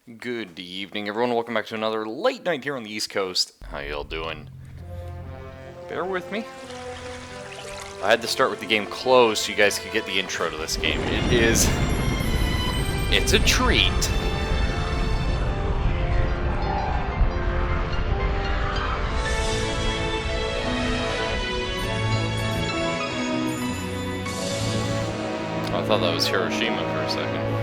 Good evening, everyone. Welcome back to another late night here on the East Coast. How y'all doing? Bear with me. I had to start with the game closed so you guys could get the intro to this game. It's a treat. I thought that was Hiroshima for a second.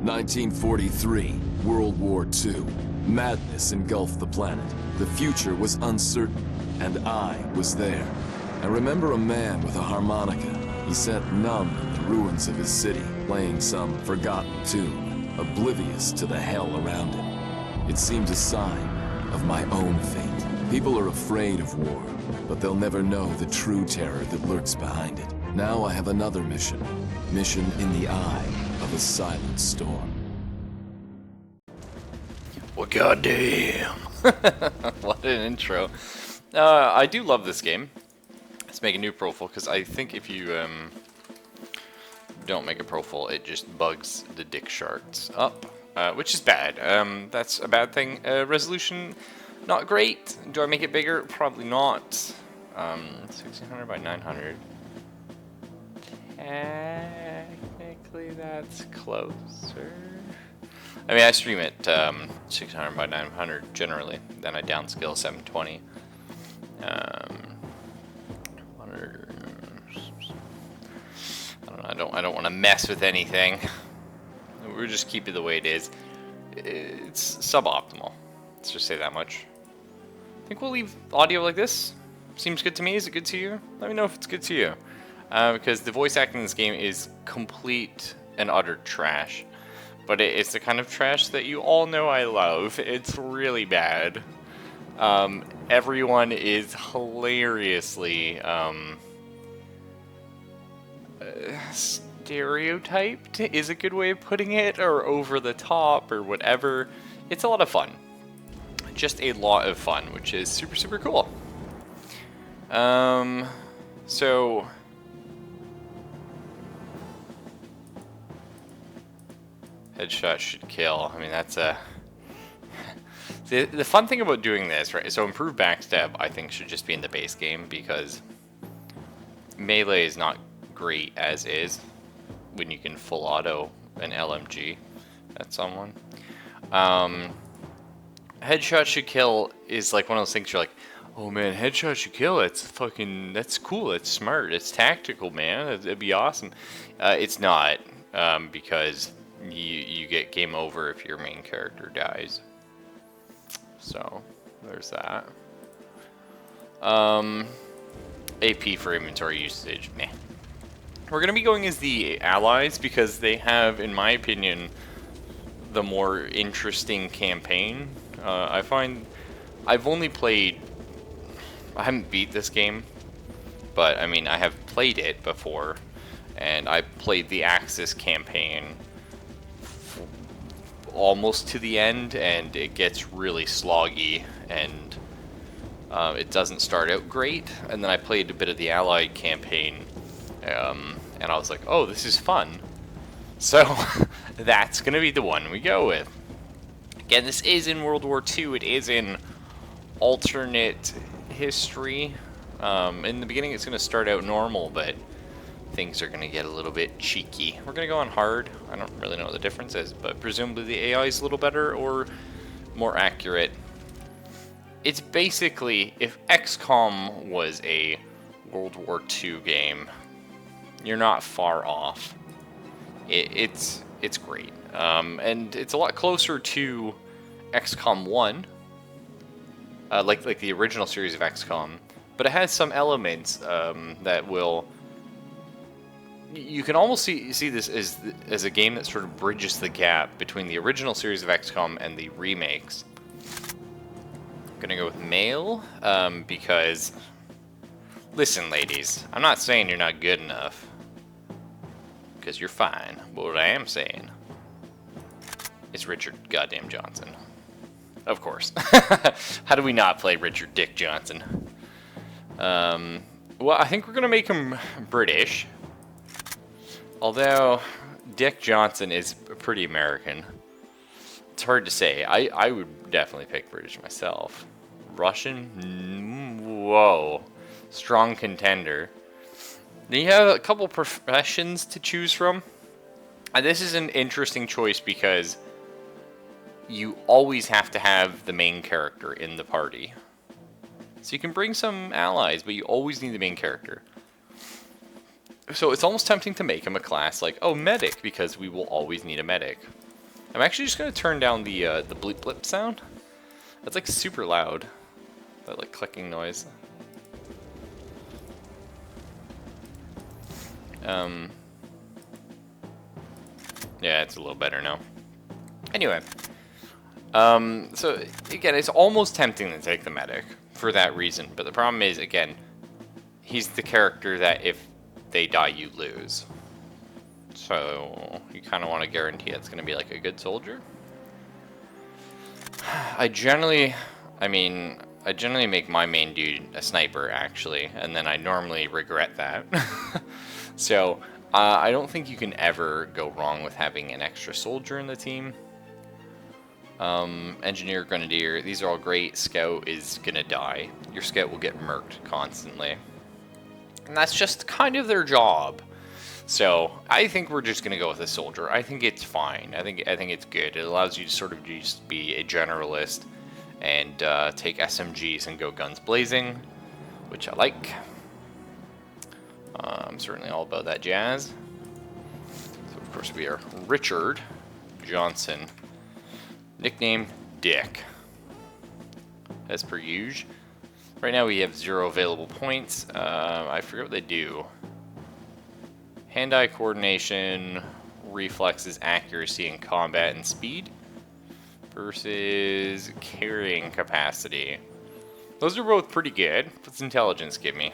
(1943), World War II. Madness engulfed the planet. The future was uncertain, and I was there. I remember a man with a harmonica. He sat numb in the ruins of his city, playing some forgotten tune, oblivious to the hell around him. It seemed a sign of my own fate. People are afraid of war, but they'll never know the true terror that lurks behind it. Now I have another mission. Mission in the eye of a silent storm. Well, goddamn. What an intro. I do love this game. Let's make a new profile, because I think if you don't make a profile, it just bugs the dick sharks up, which is bad. That's a bad thing. Resolution, not great. Do I make it bigger? Probably not. 1600 by 900. Technically, that's closer. I mean, I stream at 600 by 900 generally. Then I downscale 720. 100. I don't know. I don't want to mess with anything. We'll just keep it the way it is. It's suboptimal. Let's just say that much. I think we'll leave audio like this. Seems good to me. Is it good to you? Let me know if it's good to you. Because the voice acting in this game is complete and utter trash. But it's the kind of trash that you all know I love. It's really bad. Everyone is hilariously stereotyped is a good way of putting it, or over the top, or whatever. It's a lot of fun. Just a lot of fun, which is super, super cool. So... Headshot should kill. I mean, that's a... The fun thing about doing this, right, so improved backstab, I think, should just be in the base game, because melee is not great as is when you can full auto an LMG at someone. Headshot should kill is like one of those things you're like, oh man, headshot should kill, that's cool, it's smart, it's tactical, man, it'd be awesome. It's not, because you get game over if your main character dies. So, there's that. AP for inventory usage, meh. We're going to be going as the allies because they have, in my opinion, the more interesting campaign. I find I've only played... I haven't beat this game, but I mean, I have played it before, and I played the Axis campaign almost to the end, and it gets really sloggy, and it doesn't start out great. And then I played a bit of the Allied campaign, and I was like, oh, this is fun. So that's gonna be the one we go with. Again, this is in World War II. It is in alternate history. In the beginning it's gonna start out normal, but things are going to get a little bit cheeky. We're going to go on hard. I don't really know what the difference is, but presumably the AI is a little better or more accurate. It's basically, if XCOM was a World War II game, you're not far off. It's great. And it's a lot closer to XCOM 1, like the original series of XCOM, but it has some elements that will... You can almost see this as a game that sort of bridges the gap between the original series of XCOM and the remakes. I'm gonna go with male, because... Listen, ladies, I'm not saying you're not good enough, because you're fine, but what I am saying It's Richard goddamn Johnson. Of course. How do we not play Richard Dick Johnson? Well, I think we're going to make him British. Although, Dick Johnson is pretty American. It's hard to say. I would definitely pick British myself. Russian? Whoa. Strong contender. Then you have a couple professions to choose from. And this is an interesting choice because you always have to have the main character in the party. So you can bring some allies, but you always need the main character. So it's almost tempting to make him a class like, oh, medic, because we will always need a medic. I'm actually just going to turn down the bleep blip sound. That's like super loud. That like clicking noise. Yeah, it's a little better now. Anyway. So again, it's almost tempting to take the medic for that reason. But the problem is, again, he's the character that if they die, you lose. So you kind of want to guarantee it's going to be like a good soldier. I generally make my main dude a sniper, actually, and then I normally regret that. So I don't think you can ever go wrong with having an extra soldier in the team. Engineer, Grenadier, these are all great. Scout is gonna die. Your scout will get murked constantly. And that's just kind of their job. So I think we're just gonna go with a soldier. I think it's fine. I think it's good. It allows you to sort of just be a generalist and take SMGs and go guns blazing, which I like. I'm certainly all about that jazz. So of course we are Richard Johnson. Nickname, Dick. As per usual. Right now we have 0 available points. I forget what they do. Hand-eye coordination, reflexes, accuracy, and combat and speed. Versus carrying capacity. Those are both pretty good. What's intelligence give me?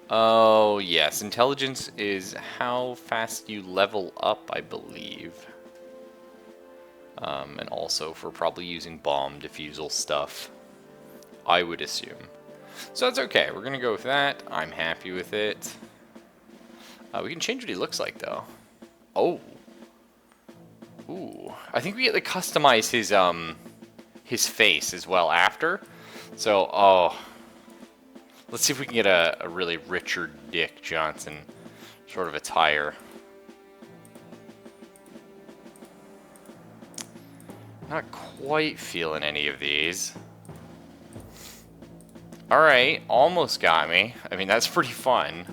Oh, yes. Intelligence is how fast you level up, I believe. And also for probably using bomb defusal stuff, I would assume. So that's okay. We're going to go with that. I'm happy with it. We can change what he looks like, though. Oh. Ooh. I think we get to customize his face as well after. So, oh. Let's see if we can get a really Richard Dick Johnson sort of attire. Not quite feeling any of these. Alright, almost got me. I mean, that's pretty fun.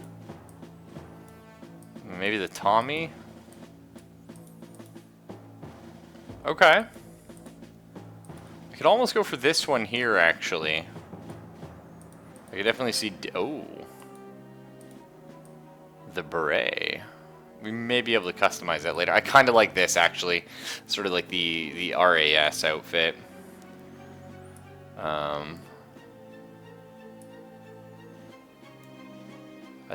Maybe the Tommy? Okay. I could almost go for this one here, actually. I could definitely see... Oh. The beret. We may be able to customize that later. I kind of like this, actually. Sort of like the RAS outfit. I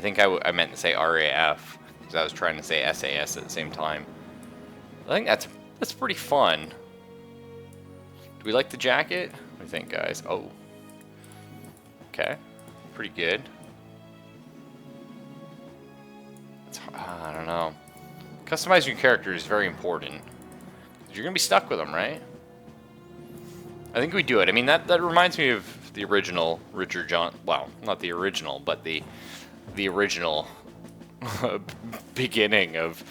think I meant to say RAF, because I was trying to say SAS at the same time. I think that's pretty fun. Do we like the jacket? What do you think, guys? Oh. Okay. Pretty good. I don't know. Customizing your character is very important. You're going to be stuck with them, right? I think we do it. I mean, that reminds me of the original Richard Johnson. Well, not the original, but the original beginning of...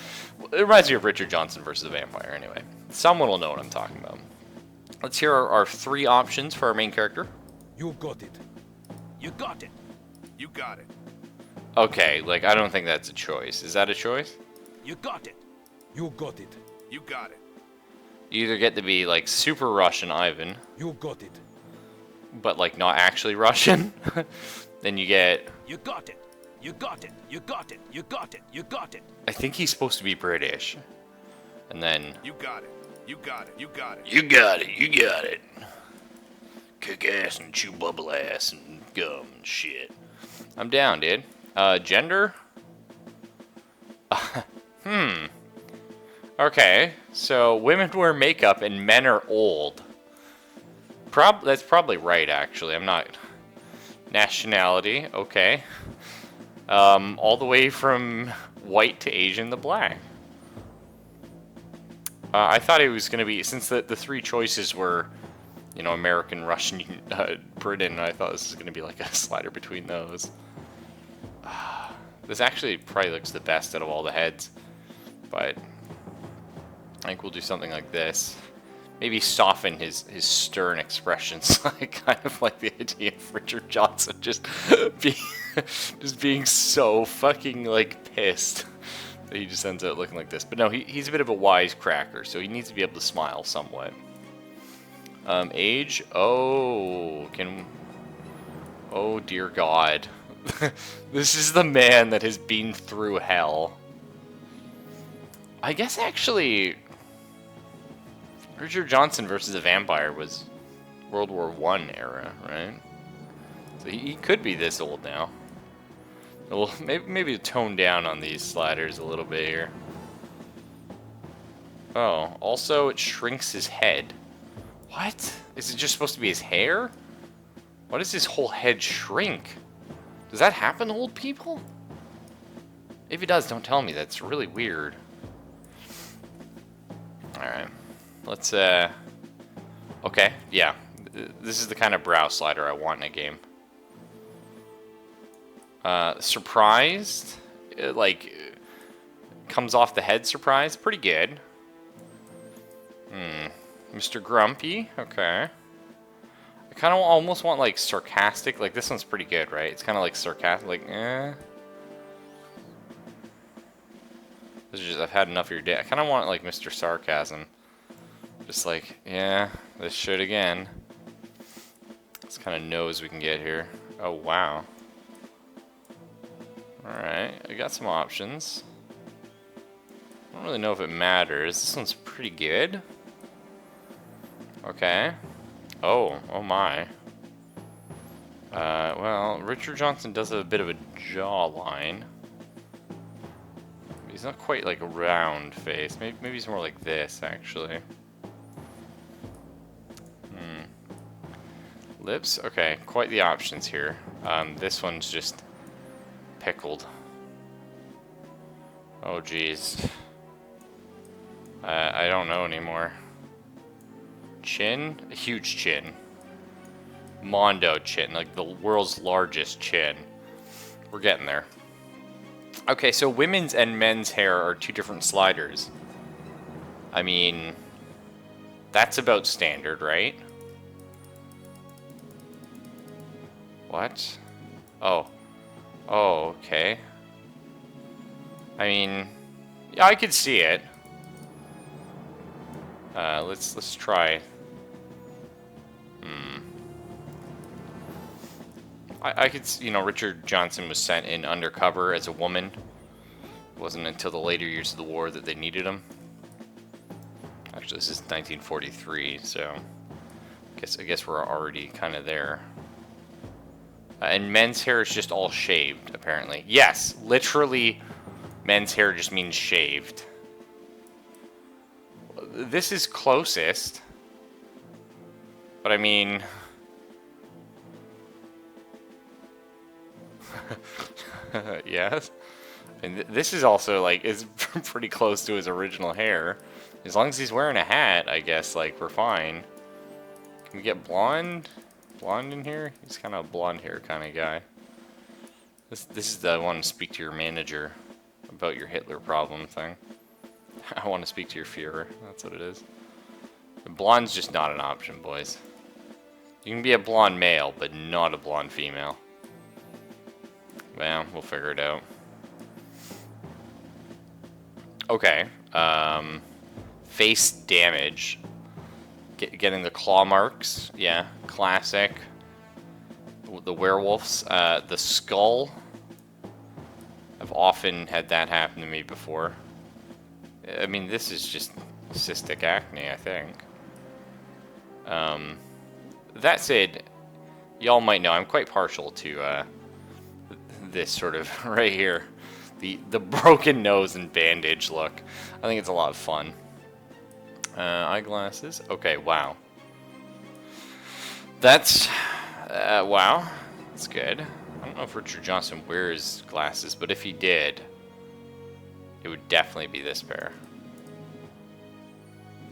It reminds me of Richard Johnson versus the Vampire, anyway. Someone will know what I'm talking about. Let's hear our 3 options for our main character. You got it. You got it. You got it. Okay, like, I don't think that's a choice. Is that a choice? You got it. You got it. You got it. You either get to be, like, super Russian Ivan, You got it. but, like, not actually Russian. Then you get... You got it. You got it. You got it. You got it. You got it. I think he's supposed to be British. And then... You got it. You got it. You got it. You got it. You got it. Kick ass and chew bubble ass and gum and shit. I'm down, dude. Gender? Alright, Okay, so women wear makeup and men are old. That's probably right, actually. I'm not... Nationality, okay. All the way from white to Asian to black. I thought it was going to be... Since the three choices were, you know, American, Russian, Britain, I thought this was going to be like a slider between those. This actually probably looks the best out of all the heads. But I think we'll do something like this. Maybe soften his stern expressions. I kind of like the idea of Richard Johnson just being so fucking like pissed that he just ends up looking like this. But no, he's a bit of a wisecracker, so he needs to be able to smile somewhat. Age? Oh, oh dear God. This is the man that has been through hell. I guess actually... Richard Johnson versus a vampire was World War I era, right? So he could be this old now. Well, maybe tone down on these sliders a little bit here. Oh, also it shrinks his head. What? Is it just supposed to be his hair? Why does his whole head shrink? Does that happen to old people? If it does, don't tell me. That's really weird. Alright. Let's, okay, yeah. This is the kind of brow slider I want in a game. Surprised? Like, comes off the head surprise? Pretty good. Mr. Grumpy? Okay. I kind of almost want, like, sarcastic. Like, this one's pretty good, right? It's kind of like sarcastic, like, eh. This is just, I've had enough of your day. I kind of want, like, Mr. Sarcasm. Just like, yeah, this shit again. Let's kind of nose we can get here. Oh, wow. Alright, I got some options. I don't really know if it matters. This one's pretty good. Okay. Oh my. Well, Richard Johnson does have a bit of a jawline. He's not quite like a round face. Maybe he's more like this, actually. Lips? Okay, quite the options here. This one's just pickled. Oh, jeez. I don't know anymore. Chin? A huge chin. Mondo chin, like the world's largest chin. We're getting there. Okay, so women's and men's hair are two different sliders. I mean, that's about standard, right? What? Oh. Oh, okay. I mean, yeah, I could see it. Let's try. I could, you know, Richard Johnson was sent in undercover as a woman. It wasn't until the later years of the war that they needed him. Actually, this is 1943, so I guess we're already kind of there. And men's hair is just all shaved, apparently. Yes, literally, men's hair just means shaved. This is closest. But I mean... yes. And this is also, like, is pretty close to his original hair. As long as he's wearing a hat, I guess, like, we're fine. Can we get blonde? Blonde in here? He's kind of a blonde hair kind of guy. This is the one to speak to your manager about your Hitler problem thing. I want to speak to your Führer. That's what it is. Blonde's just not an option, boys. You can be a blonde male, but not a blonde female. Well, we'll figure it out. Okay. Face damage. Getting the claw marks. Yeah, classic. The werewolves. The skull. I've often had that happen to me before. I mean, this is just cystic acne, I think. That said, y'all might know I'm quite partial to this sort of right here. The broken nose and bandage look. I think it's a lot of fun. Eyeglasses. Okay, wow. That's wow. That's good. I don't know if Richard Johnson wears glasses, but if he did, it would definitely be this pair.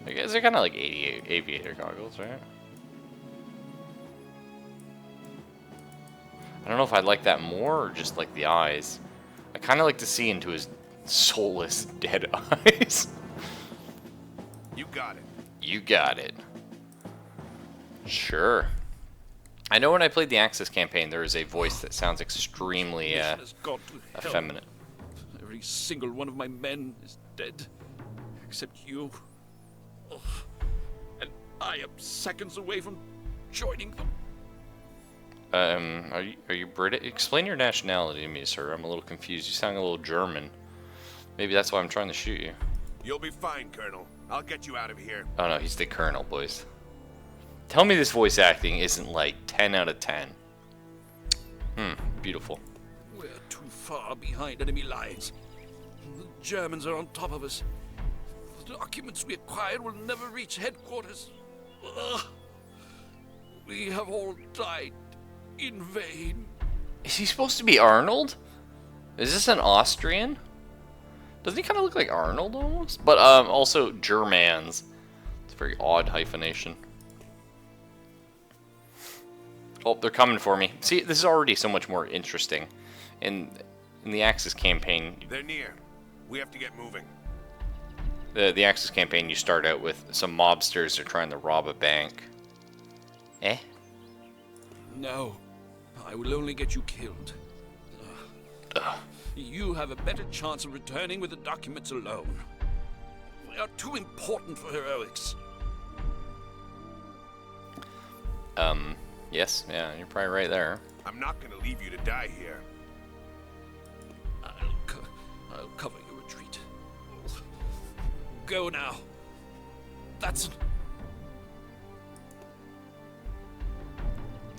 I guess they're kind of like aviator goggles, right? I don't know if I'd like that more or just like the eyes. I kind of like to see into his soulless, dead eyes. You got it. You got it. Sure. I know when I played the Axis campaign, there was a voice that sounds extremely Mission has gone to hell. effeminate. Every single one of my men is dead, except you. Oh, and I am seconds away from joining them. Are you British? Explain your nationality to me, sir. I'm a little confused. You sound a little German. Maybe that's why I'm trying to shoot you. You'll be fine, Colonel. I'll get you out of here. Oh no, he's the Colonel, boys. Tell me this voice acting isn't like 10 out of 10. Beautiful. We're too far behind enemy lines. The Germans are on top of us. The documents we acquired will never reach headquarters. Ugh. We have all died in vain. Is he supposed to be Arnold? Is this an Austrian? Doesn't he kind of look like Arnold almost? But also Germans. It's a very odd hyphenation. Oh, they're coming for me. See, this is already so much more interesting. In the Axis campaign, They're near. We have to get moving. the Axis campaign, you start out with some mobsters that are trying to rob a bank. Eh? No, I will only get you killed. You have a better chance of returning with the documents alone. They are too important for heroics. Yes, yeah, you're probably right there. I'm not gonna leave you to die here. I'll cover your retreat. Go now. That's...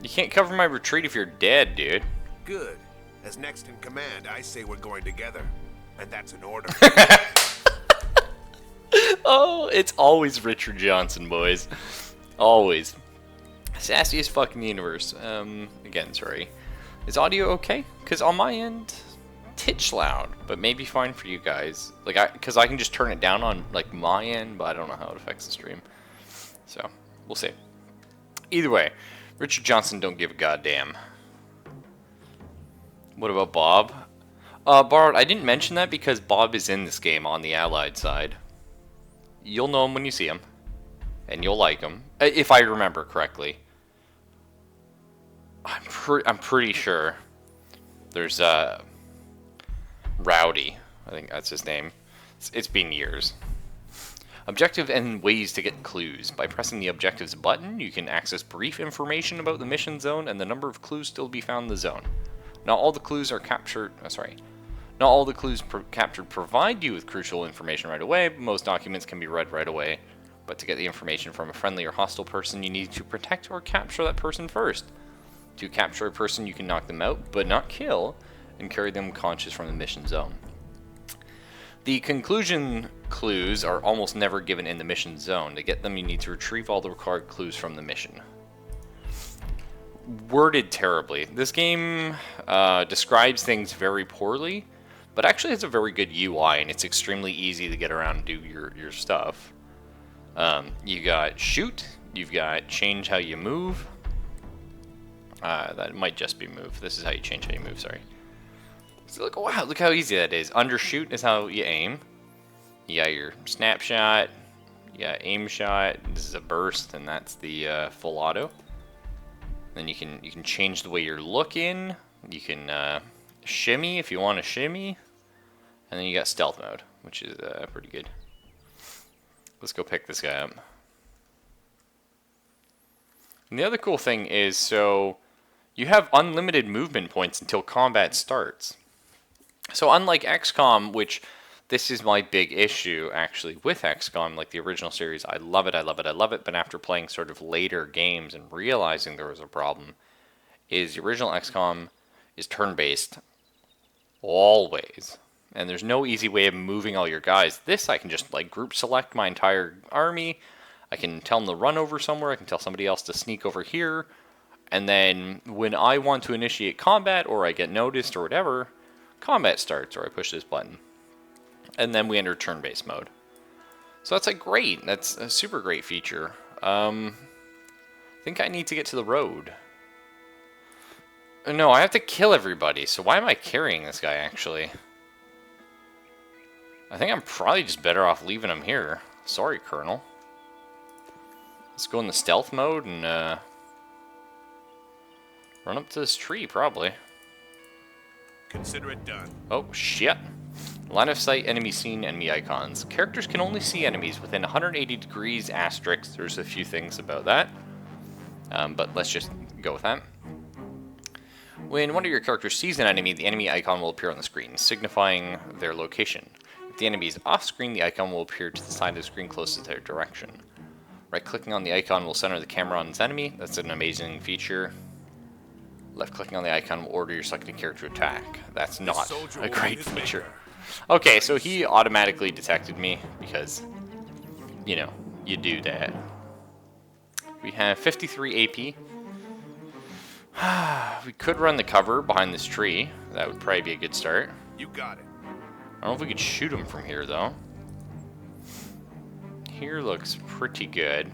You can't cover my retreat if you're dead, dude. Good. As next in command, I say we're going together. And that's an order. Oh, it's always Richard Johnson, boys. Always. Sassiest fucking universe. Again, sorry. Is audio okay? Because on my end, titch loud, but maybe fine for you guys. Like, because I can just turn it down on, like, my end, but I don't know how it affects the stream. So, we'll see. Either way, Richard Johnson don't give a goddamn. What about Bob? Bard, I didn't mention that because Bob is in this game on the Allied side. You'll know him when you see him. And you'll like him. If I remember correctly. I'm pretty sure there's Rowdy. I think that's his name. It's been years. Objective and ways to get clues. By pressing the objectives button, you can access brief information about the mission zone and the number of clues still to be found in the zone. Not all the clues are captured. Not all the clues captured provide you with crucial information right away, but most documents can be read right away. But to get the information from a friendly or hostile person, you need to protect or capture that person first. To capture a person, you can knock them out, but not kill, and carry them conscious from the mission zone. The conclusion clues are almost never given in the mission zone. To get them, you need to retrieve all the required clues from the mission. Worded terribly. This game describes things very poorly, but actually has a very good UI, and it's extremely easy to get around and do your stuff. You got shoot, you've got change how you move. That might just be move. This is how you change how you move, sorry. So look, wow, look how easy that is. Undershoot is how you aim. You got your snapshot, you got aim shot, this is a burst, and that's the full auto. Then you can change the way you're looking. You can shimmy if you want to shimmy. And then you got stealth mode, which is pretty good. Let's go pick this guy up. And the other cool thing is, so you have unlimited movement points until combat starts. So unlike XCOM, which this is my big issue actually with XCOM, like the original series, I love it, I love it, I love it, but after playing sort of later games and realizing there was a problem, is the original XCOM is turn-based always. and there's no easy way of moving all your guys. This, I can just like group select my entire army. I can tell them to run over somewhere. I can tell somebody else to sneak over here. And then when I want to initiate combat, or I get noticed or whatever, combat starts, or I push this button. And then we enter turn-based mode. So that's like great. That's a super great feature. I think I need to get to the road. No, I have to kill everybody, so why am I carrying this guy, actually? I think I'm probably just better off leaving him here. Sorry, Colonel. Let's go in the stealth mode and run up to this tree, probably. Consider it done. Oh, shit. Line of sight, enemy seen, enemy icons. Characters can only see enemies within 180 degrees asterisk. There's a few things about that. But let's just go with that. When one of your characters sees an enemy, the enemy icon will appear on the screen, signifying their location. If the enemy is off screen, the icon will appear to the side of the screen closest to their direction. Right-clicking on the icon will center the camera on its enemy. That's an amazing feature. Left-clicking on the icon will order your selected character to attack. That's not a great feature. Okay, so he automatically detected me because, you know, you do that. We have 53 AP. We could run the cover behind this tree. That would probably be a good start. You got it. I don't know if we could shoot him from here, though. Here looks pretty good.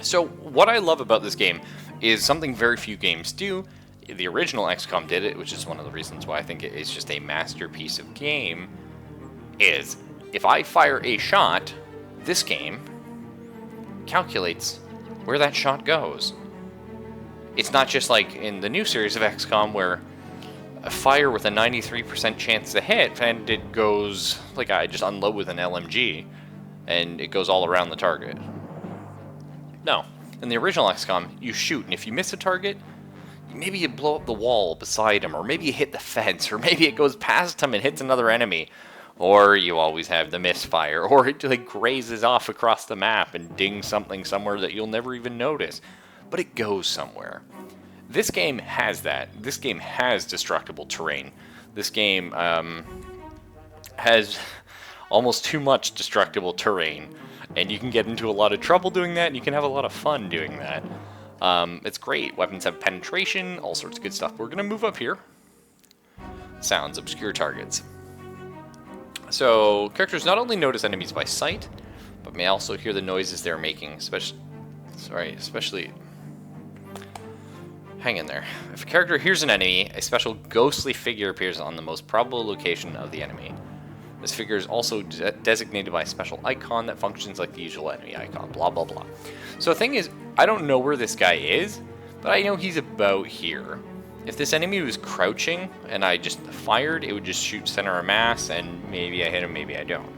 So, what I love about this game is something very few games do. The original XCOM did it, which is one of the reasons why I think it is just a masterpiece of game, is if I fire a shot, this game calculates where that shot goes. It's not just like in the new series of XCOM where a fire with a 93% chance to hit, and it goes, like I just unload with an LMG, and it goes all around the target. No. In the original XCOM, you shoot, and if you miss a target, maybe you blow up the wall beside him, or maybe you hit the fence, or maybe it goes past him and hits another enemy. Or you always have the misfire, or it like grazes off across the map and dings something somewhere that you'll never even notice. But it goes somewhere. This game has that. This game has destructible terrain. This game has almost too much destructible terrain. And you can get into a lot of trouble doing that, and you can have a lot of fun doing that. It's great. Weapons have penetration, all sorts of good stuff. We're going to move up here. Sounds, obscure targets. So, characters not only notice enemies by sight, but may also hear the noises they're making, especially... Hang in there. If a character hears an enemy, a special ghostly figure appears on the most probable location of the enemy. This figure is also designated by a special icon that functions like the usual enemy icon, blah blah blah. So the thing is, I don't know where this guy is, but I know he's about here. If this enemy was crouching and I just fired, it would just shoot center of mass, and maybe I hit him, maybe I don't.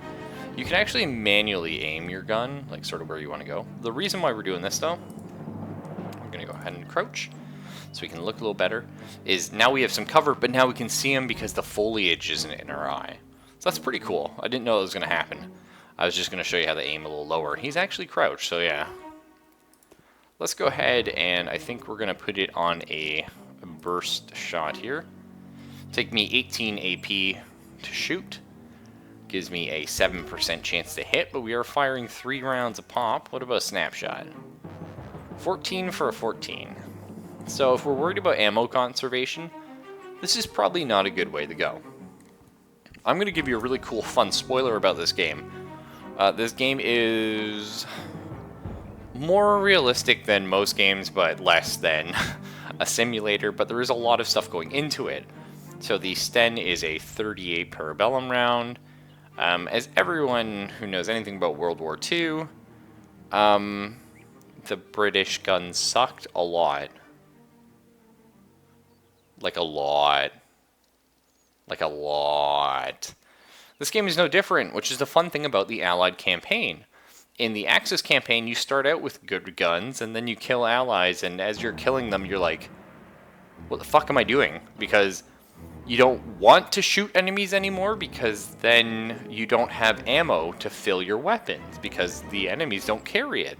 You can actually manually aim your gun, like sort of where you want to go. The reason why we're doing this though, I'm going to go ahead and crouch so we can look a little better, is now we have some cover, but now we can see him because the foliage isn't in our eye. So that's pretty cool. I didn't know that was going to happen. I was just going to show you how to aim a little lower. He's actually crouched, so yeah. Let's go ahead and I think we're going to put it on a burst shot here. Take me 18 AP to shoot. Gives me a 7% chance to hit, but we are firing 3 rounds a pop. What about a snapshot? 14 for a 14. So if we're worried about ammo conservation, this is probably not a good way to go. I'm going to give you a really cool, fun spoiler about this game. This game is more realistic than most games, but less than a simulator, but there is a lot of stuff going into it. So the Sten is a 38 Parabellum round. As everyone who knows anything about World War II, the British guns sucked a lot. Like a lot. Like a lot. This game is no different, which is the fun thing about the Allied campaign. In the Axis campaign, you start out with good guns, and then you kill allies, and as you're killing them, you're like, what the fuck am I doing? Because you don't want to shoot enemies anymore, because then you don't have ammo to fill your weapons, because the enemies don't carry it.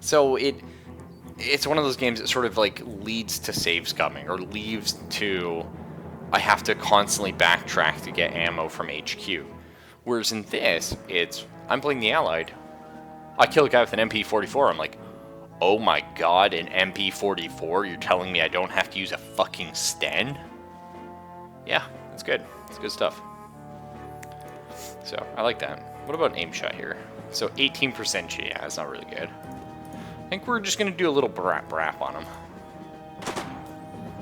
So it's one of those games that sort of like leads to save scumming, or leads to I have to constantly backtrack to get ammo from HQ. Whereas in this, I'm playing the Allied. I kill a guy with an MP44, I'm like, oh my god, an MP44? You're telling me I don't have to use a fucking Sten? Yeah, that's good. It's good stuff. So, I like that. What about an aim shot here? So, 18% G, yeah, that's not really good. I think we're just going to do a little brap on him.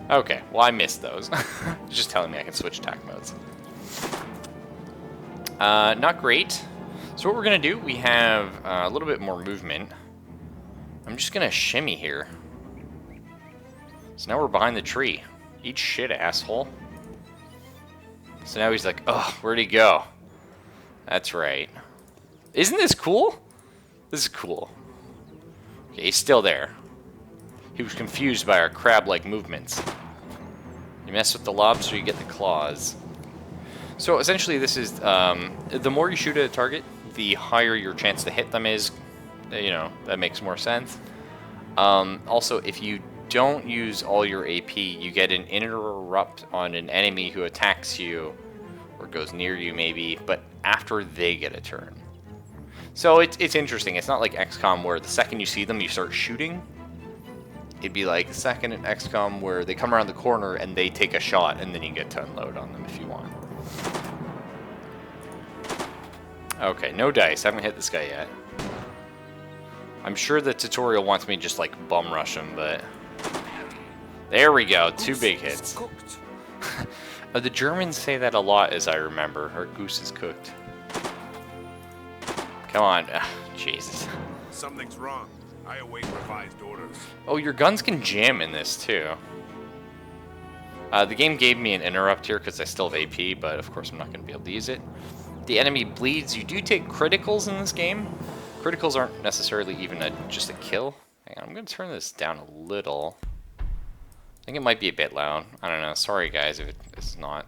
Okay, well I missed those. Just telling me I can switch attack modes. Not great. So what we're going to do, we have a little bit more movement. I'm just going to shimmy here. So now we're behind the tree. Eat shit, asshole. So now he's like, oh, where'd he go? That's right. Isn't this cool? This is cool. Okay, he's still there. He was confused by our crab-like movements. You mess with the lobster, you get the claws. So essentially this is, the more you shoot at a target, the higher your chance to hit them is. You know, that makes more sense. Also, if you don't use all your AP, you get an interrupt on an enemy who attacks you, or goes near you maybe, but after they get a turn. So it's interesting. It's not like XCOM where the second you see them, you start shooting. It'd be like the second in XCOM where they come around the corner and they take a shot, and then you get to unload on them if you want. Okay, no dice. I haven't hit this guy yet. I'm sure the tutorial wants me to just like bum rush him, but there we go. 2 big hits. The Germans say that a lot, as I remember. Our goose is cooked. Come on. Jesus. Something's wrong. I await revised orders. Oh, your guns can jam in this too. The game gave me an interrupt here because I still have AP, but of course I'm not going to be able to use it. The enemy bleeds. You do take criticals in this game. Criticals aren't necessarily even just a kill. Hang on, I'm going to turn this down a little. I think it might be a bit loud. I don't know. Sorry, guys, if it's not.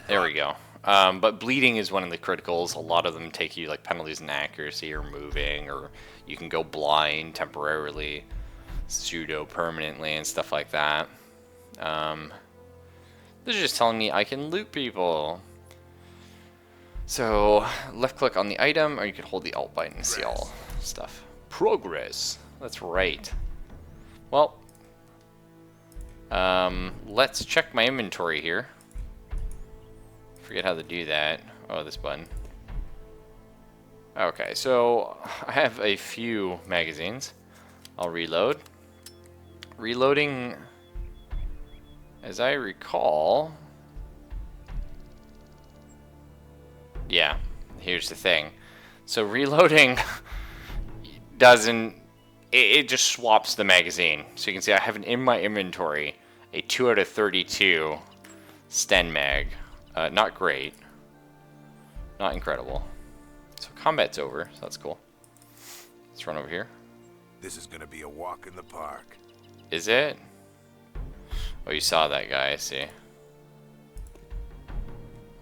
There we go. But bleeding is one of the criticals. A lot of them take you like penalties in accuracy or moving, or you can go blind temporarily, pseudo permanently, and stuff like that. This is just telling me I can loot people. So left click on the item, or you can hold the alt button and see all stuff. Progress. That's right. Well, let's check my inventory here. Forget how to do that. Oh, this button. Okay, so I have a few magazines. I'll reload. Reloading, as I recall... Yeah, here's the thing. So reloading doesn't... It just swaps the magazine. So you can see I have in my inventory a 2 out of 32 Sten mag. Not great. Not incredible. So combat's over, so that's cool. Let's run over here. This is gonna be a walk in the park. Is it? Oh, you saw that guy, I see.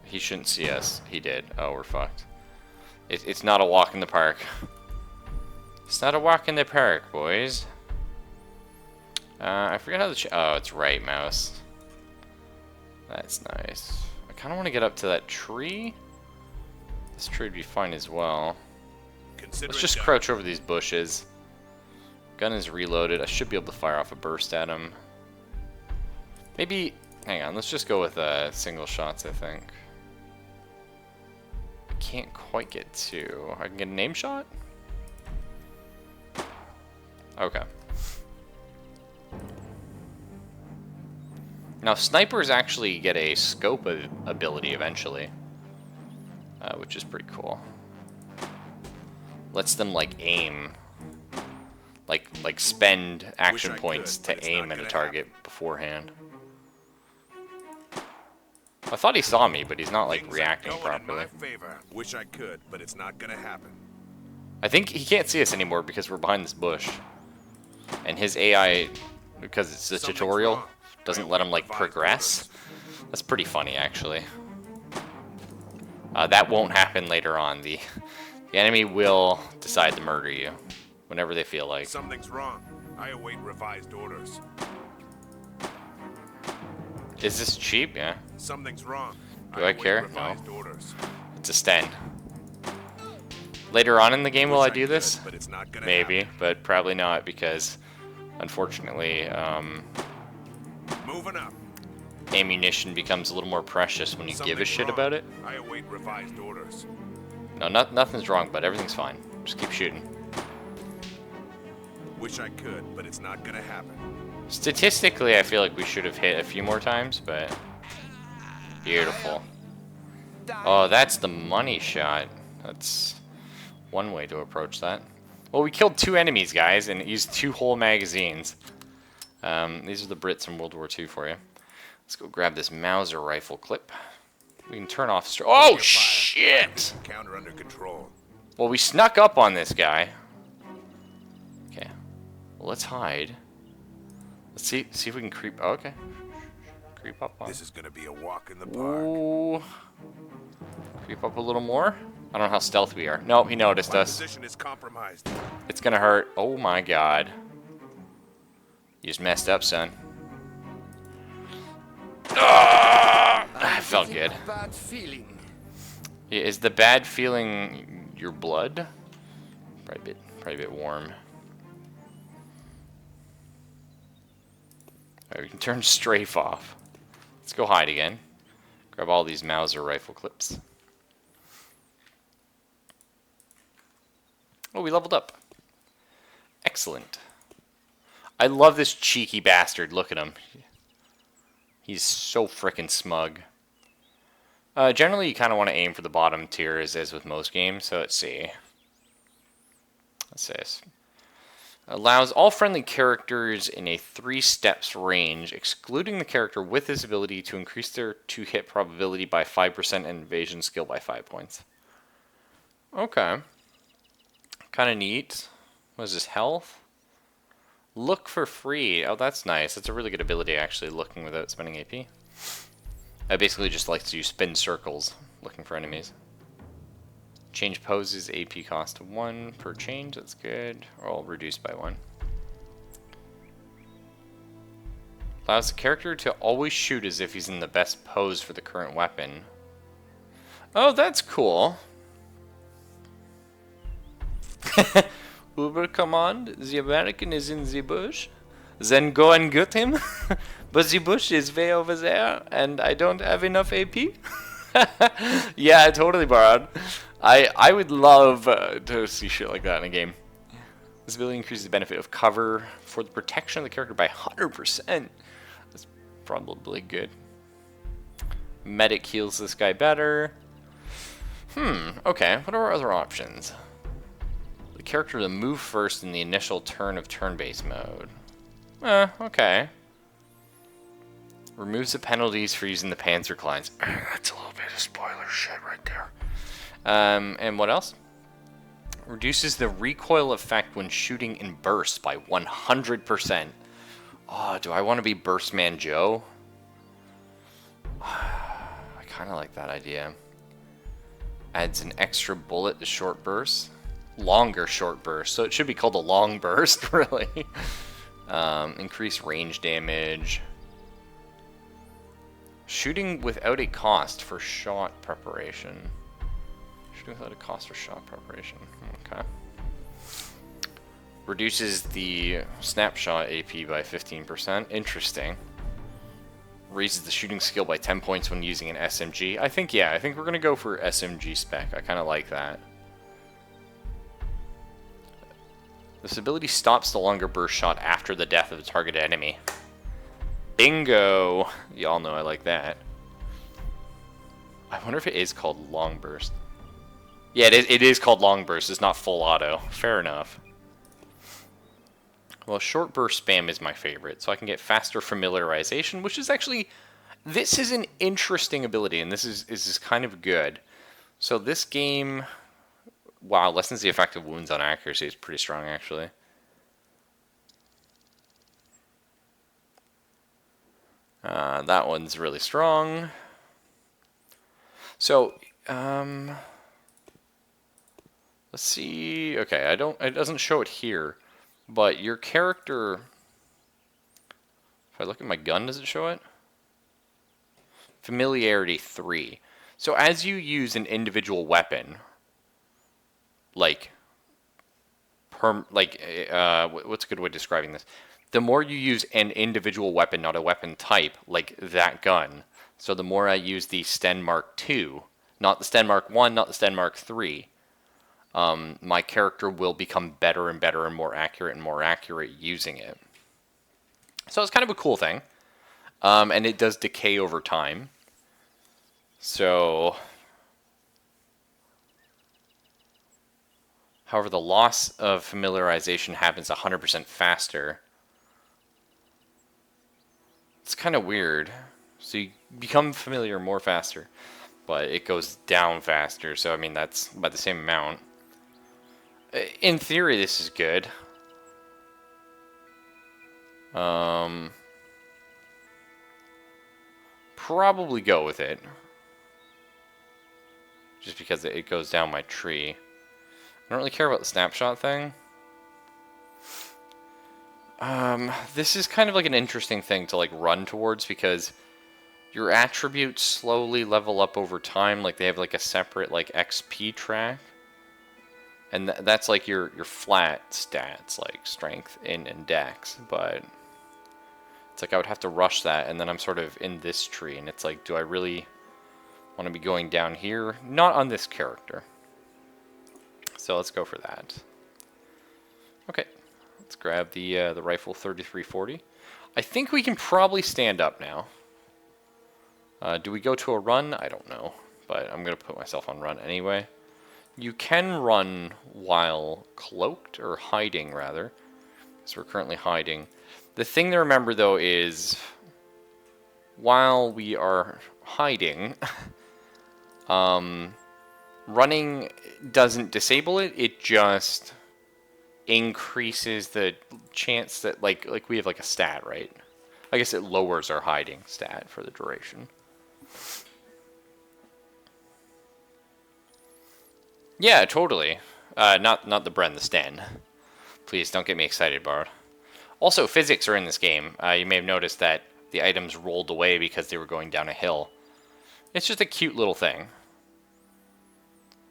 He shouldn't see us. He did. Oh, we're fucked. It's not a walk in the park. It's not a walk in the park, boys. I forget how to... Oh, it's right mouse. That's nice. I kind of want to get up to that tree. This tree would be fine as well. Let's just crouch over these bushes. Gun is reloaded. I should be able to fire off a burst at him. Maybe... Hang on, let's just go with single shots, I think. I can't quite get 2. I can get a name shot? Okay. Now, snipers actually get a scope ability eventually, which is pretty cool. Lets them like aim, like spend action points to aim at a target beforehand. I thought he saw me, but he's not like reacting properly. In my favor. Wish I could, but it's not gonna happen. I think he can't see us anymore because we're behind this bush, and his AI, because it's a tutorial, doesn't let him like progress. That's pretty funny, actually. That won't happen later on. The enemy will decide to murder you whenever they feel like. Something's wrong. I await revised orders. Is this cheap? Yeah. Something's wrong. Do I await care? revised No. orders. It's a Sten. Later on in the game, will Wish I do could, this? but it's not gonna Maybe, happen. but probably not because, unfortunately, Moving up. ammunition becomes a little more precious when you give a Something's shit wrong. about it. I await revised orders. No, nothing's wrong, but everything's fine. Just keep shooting. Wish I could, but it's not gonna happen. Statistically, I feel like we should have hit a few more times, but beautiful. Oh, that's the money shot. That's one way to approach that. Well, we killed 2 enemies, guys, and used 2 whole magazines. These are the Brits from World War II for you. Let's go grab this Mauser rifle clip. We can turn off... Oh, shit! Counter under control. Well, we snuck up on this guy. Okay. Well, let's hide. Let's see if we can creep... Oh, okay. Creep up on... This is gonna be a walk in the park. Ooh. Creep up a little more. I don't know how stealthy we are. Nope, he noticed My us. position is compromised. It's gonna hurt. Oh my god. You just messed up, son. Ah, felt good. Bad feeling. Yeah, is the bad feeling your blood? Probably a bit warm. Alright, we can turn strafe off. Let's go hide again. Grab all these Mauser rifle clips. Oh, we leveled up. Excellent. I love this cheeky bastard. Look at him. He's so frickin' smug. Generally, you kind of want to aim for the bottom tier, as with most games. So let's see. Let's say this. Allows all friendly characters in a 3 steps range, excluding the character with this ability, to increase their 2-hit probability by 5% and evasion skill by 5 points. Okay. Kind of neat. What is this? Health? Look for free. Oh, that's nice. That's a really good ability, actually, looking without spending AP. I basically just like to spin circles looking for enemies. Change poses, AP cost of 1 per change. That's good. Or reduced by 1. Allows the character to always shoot as if he's in the best pose for the current weapon. Oh, that's cool. Uber command, the American is in the bush. Then go and get him. But the bush is way over there, and I don't have enough AP. Yeah, totally, Barad. I would love to see shit like that in a game. This ability increases the benefit of cover for the protection of the character by 100%. That's probably good. Medic heals this guy better. Okay, what are our other options? The character to move first in the initial turn of turn-based mode. Okay. Removes the penalties for using the Panzerkleins. That's a little bit of spoiler shit right there. And what else? Reduces the recoil effect when shooting in bursts by 100%. Oh, do I want to be Burstman Joe? I kind of like that idea. Adds an extra bullet to short bursts. Longer short bursts. So it should be called a long burst, really. Increase range damage. Shooting without a cost for shot preparation. Shooting without a cost for shot preparation. Okay. Reduces the snapshot AP by 15%. Interesting. Raises the shooting skill by 10 points when using an SMG. I think we're going to go for SMG spec. I kind of like that. This ability stops the longer burst shot after the death of the target enemy. Bingo! Y'all know I like that. I wonder if it is called long burst. Yeah, it is called long burst. It's not full auto. Fair enough. Well, short burst spam is my favorite, so I can get faster familiarization, which is actually... This is an interesting ability, and this is kind of good. So this game... Wow, lessens the effect of wounds on accuracy. It's pretty strong, actually. That one's really strong. So, let's see. Okay, it doesn't show it here, but your character, if I look at my gun, does it show it? Familiarity 3. So as you use an individual weapon, like, what's a good way of describing this? The more you use an individual weapon, not a weapon type, like that gun. So the more I use the Sten Mark II, not the Sten Mark I, not the Sten Mark III, my character will become better and better and more accurate using it. So it's kind of a cool thing. And it does decay over time. So, however, the loss of familiarization happens 100% faster. It's kind of weird. So you become familiar more faster, but it goes down faster. So, I mean, that's by the same amount. In theory, this is good. Probably go with it. Just because it goes down my tree. I don't really care about the snapshot thing. This is kind of like an interesting thing to like run towards because your attributes slowly level up over time. Like they have like a separate like XP track. And that's like your flat stats, like strength and dex. But it's like I would have to rush that, and then I'm sort of in this tree, and it's like, do I really want to be going down here? Not on this character. So let's go for that. Okay, let's grab the rifle 3340. I think we can probably stand up now. Do we go to a run? I don't know, but I'm going to put myself on run anyway. You can run while cloaked, or hiding rather, because we're currently hiding. The thing to remember though is, while we are hiding, running doesn't disable it, it just increases the chance that, like we have like a stat, right? I guess it lowers our hiding stat for the duration. Yeah, totally. Not the Bren, the Sten. Please don't get me excited, Bard. Also, physics are in this game. You may have noticed that the items rolled away because they were going down a hill. It's just a cute little thing.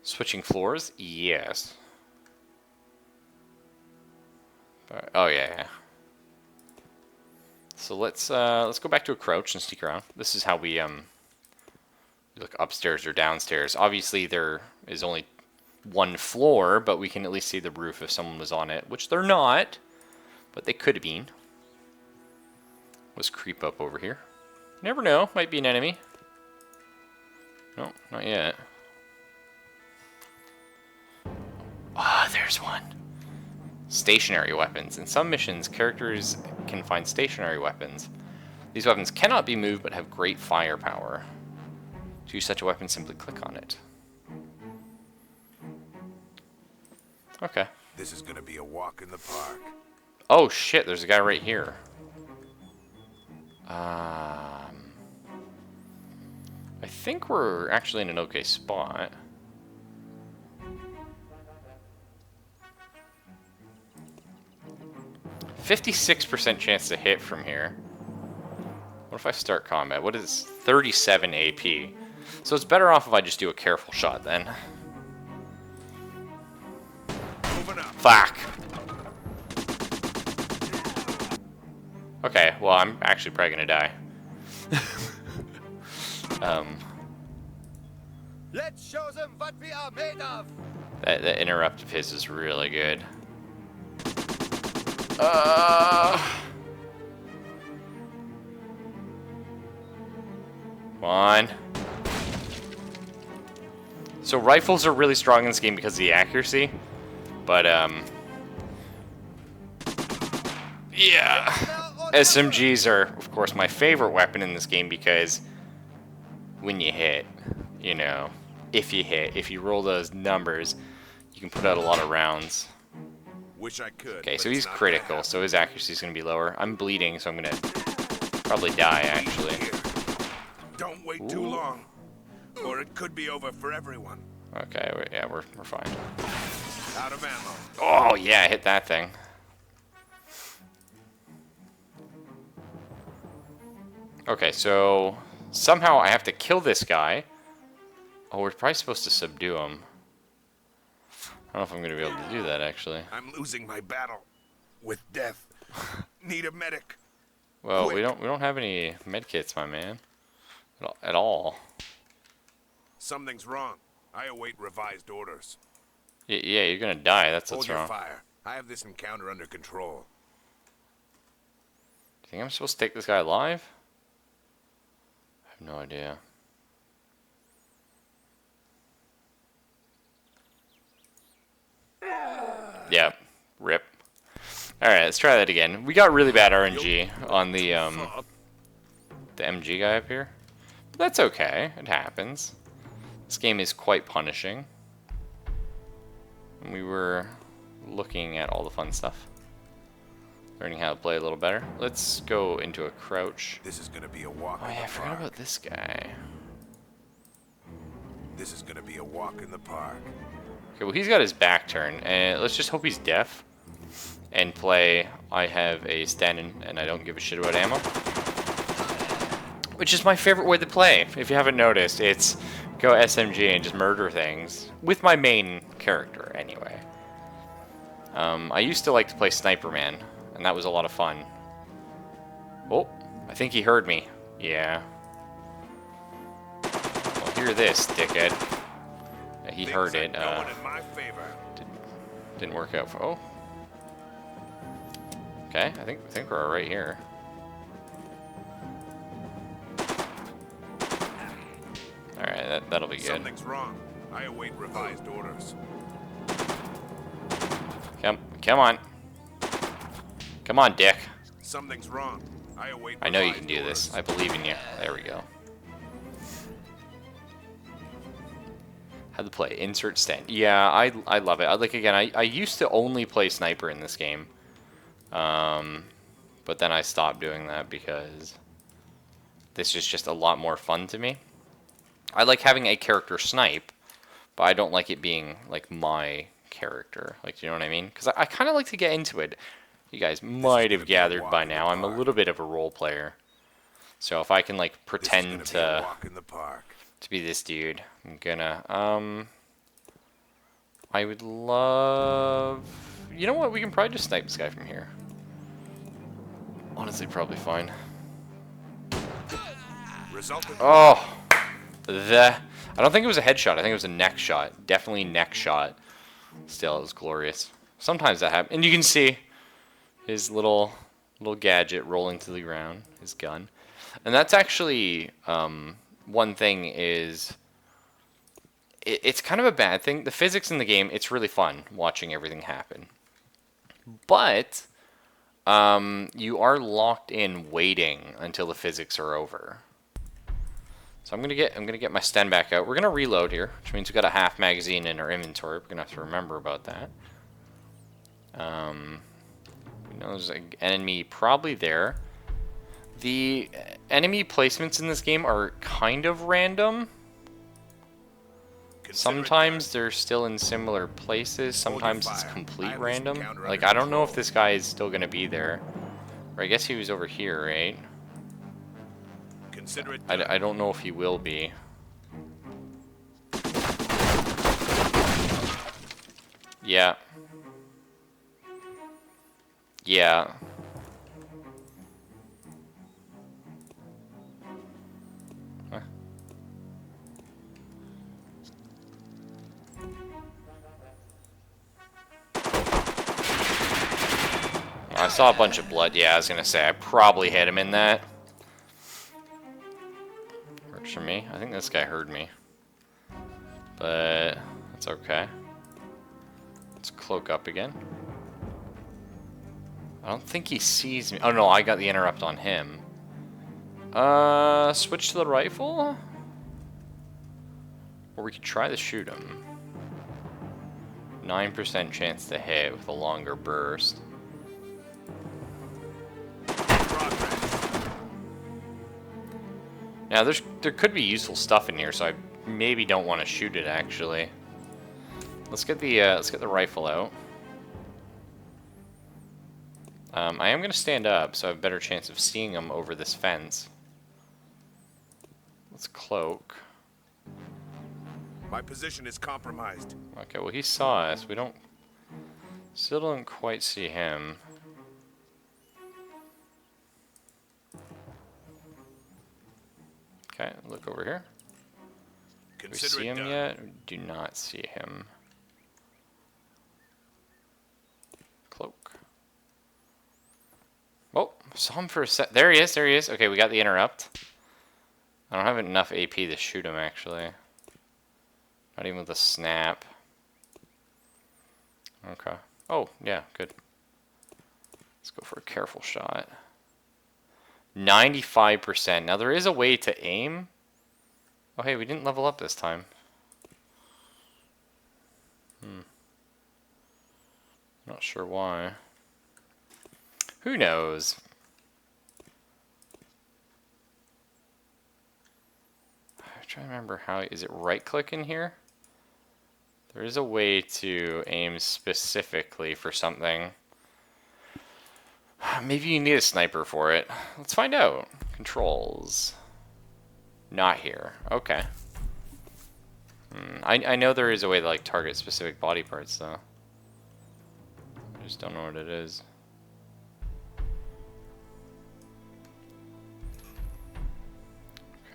Switching floors? Yes. Oh yeah. So let's go back to a crouch and sneak around. This is how we look upstairs or downstairs. Obviously there is only one floor, but we can at least see the roof if someone was on it, which they're not, but they could have been. Let's creep up over here. Never know, might be an enemy. No, not yet. Ah, there's one. Stationary weapons. In some missions, characters can find stationary weapons. These weapons cannot be moved but have great firepower. To use such a weapon, simply click on it. Okay. This is gonna be a walk in the park. Oh shit, there's a guy right here. I think we're actually in an okay spot. %56% chance to hit from here. What if I start combat? What is 37 AP? So it's better off if I just do a careful shot then. Moving up. Fuck. Okay, well I'm actually probably gonna die. Let's show them what we are made of. That interrupt of his is really good. Come on. So rifles are really strong in this game because of the accuracy, but yeah, SMGs are of course my favorite weapon in this game because when you hit, you know, if you roll those numbers, you can put out a lot of rounds. Wish I could. Okay, but so it's he's not critical, gonna so his accuracy is going to be lower. I'm bleeding, so I'm going to probably die, actually. happen. Don't wait too Ooh. long, or it could be over for everyone. Okay, yeah, we're fine. Out of ammo. Oh, yeah, I hit that thing. Okay, so Somehow I have to kill this guy. Oh, we're probably supposed to subdue him. I don't know if I'm going to be able to do that, actually. I'm losing my battle with death. Need a medic. Well, Quick. we don't have any medkits, my man. At all. Something's wrong. I await revised orders. Yeah, you're going to die. That's Hold what's your wrong. fire. I have this encounter under control. Do you think I'm supposed to take this guy alive? I have no idea. Yeah, rip. Alright, let's try that again. We got really bad RNG on the MG guy up here. But that's okay, it happens. This game is quite punishing. And we were looking at all the fun stuff. Learning how to play a little better. Let's go into a crouch. This is gonna be a walk Oh in yeah, I the forgot park. about this guy. This is gonna be a walk in the park. Okay, well he's got his back turned, and let's just hope he's deaf. And play, I have a stand-in, and I don't give a shit about ammo. Which is my favorite way to play. If you haven't noticed, it's go SMG and just murder things. With my main character, anyway. I used to like to play Sniper Man, and that was a lot of fun. Oh, I think he heard me. Yeah. Well, hear this, dickhead. He Things heard are it. going in my favor. Didn't work out for. Oh. Okay, I think we're right here. All right, that'll be good. Something's wrong. I await revised orders. Come on. Come on, Dick. Something's wrong. I await. I know you revised can do this. orders. I believe in you. There we go. How to play? Insert stand. Yeah, I love it. I used to only play sniper in this game. But then I stopped doing that because this is just a lot more fun to me. I like having a character snipe, but I don't like it being like my character. Like, do you know what I mean? Because I kind of like to get into it. You guys might have gathered by now, I'm a little bit of a role player. So if I can like This is pretend gonna be a to walk in the park. be this dude, I'm gonna I would love, you know what, we can probably just snipe this guy from here. Honestly, probably fine. Result of Oh, I don't think it was a headshot. I think it was a neck shot. Definitely neck shot. Still, it was glorious. Sometimes that happens, and you can see his little gadget rolling to the ground, his gun, and that's actually one thing is. It's kind of a bad thing. The physics in the game, it's really fun watching everything happen, but you are locked in waiting until the physics are over. So I'm gonna get my stand back out. We're gonna reload here, which means we've got a half magazine in our inventory. We're gonna have to remember about that. We know there's an enemy probably there. The enemy placements in this game are kind of random. consider it Sometimes done. they're still in similar places. Sometimes it's fire. I complete have this random. encounter Like, under I don't know if control. this guy is still gonna be there. Or I guess he was over here, right? Consider it done. I don't know if he will be. Yeah. Yeah. Huh. I saw a bunch of blood. Yeah, I was gonna say I probably hit him in that. Works for me. I think this guy heard me, but that's okay. Let's cloak up again. I don't think he sees me. Oh no, I got the interrupt on him. Switch to the rifle, or we could try to shoot him. 9% chance to hit with a longer burst. Progress. Now there could be useful stuff in here, so I maybe don't want to shoot it actually. Let's get the rifle out. I am gonna stand up, so I have a better chance of seeing him over this fence. Let's cloak. My position is compromised. Okay, well he saw us. We don't... Still don't quite see him. Okay, look over here. Do we Consider see it him done. yet? We do not see him. Cloak. Oh, saw him for a sec. There he is, there he is. Okay, we got the interrupt. I don't have enough AP to shoot him, actually. Not even with a snap. Okay. Oh, yeah, good. Let's go for a careful shot. 95%. Now, there is a way to aim. Oh, hey, we didn't level up this time. Not sure why. Who knows? I'm trying to remember how... Is it right-click in here? There is a way to aim specifically for something. Maybe you need a sniper for it. Let's find out. Controls. Not here. Okay. I know there is a way to like target specific body parts though. I just don't know what it is.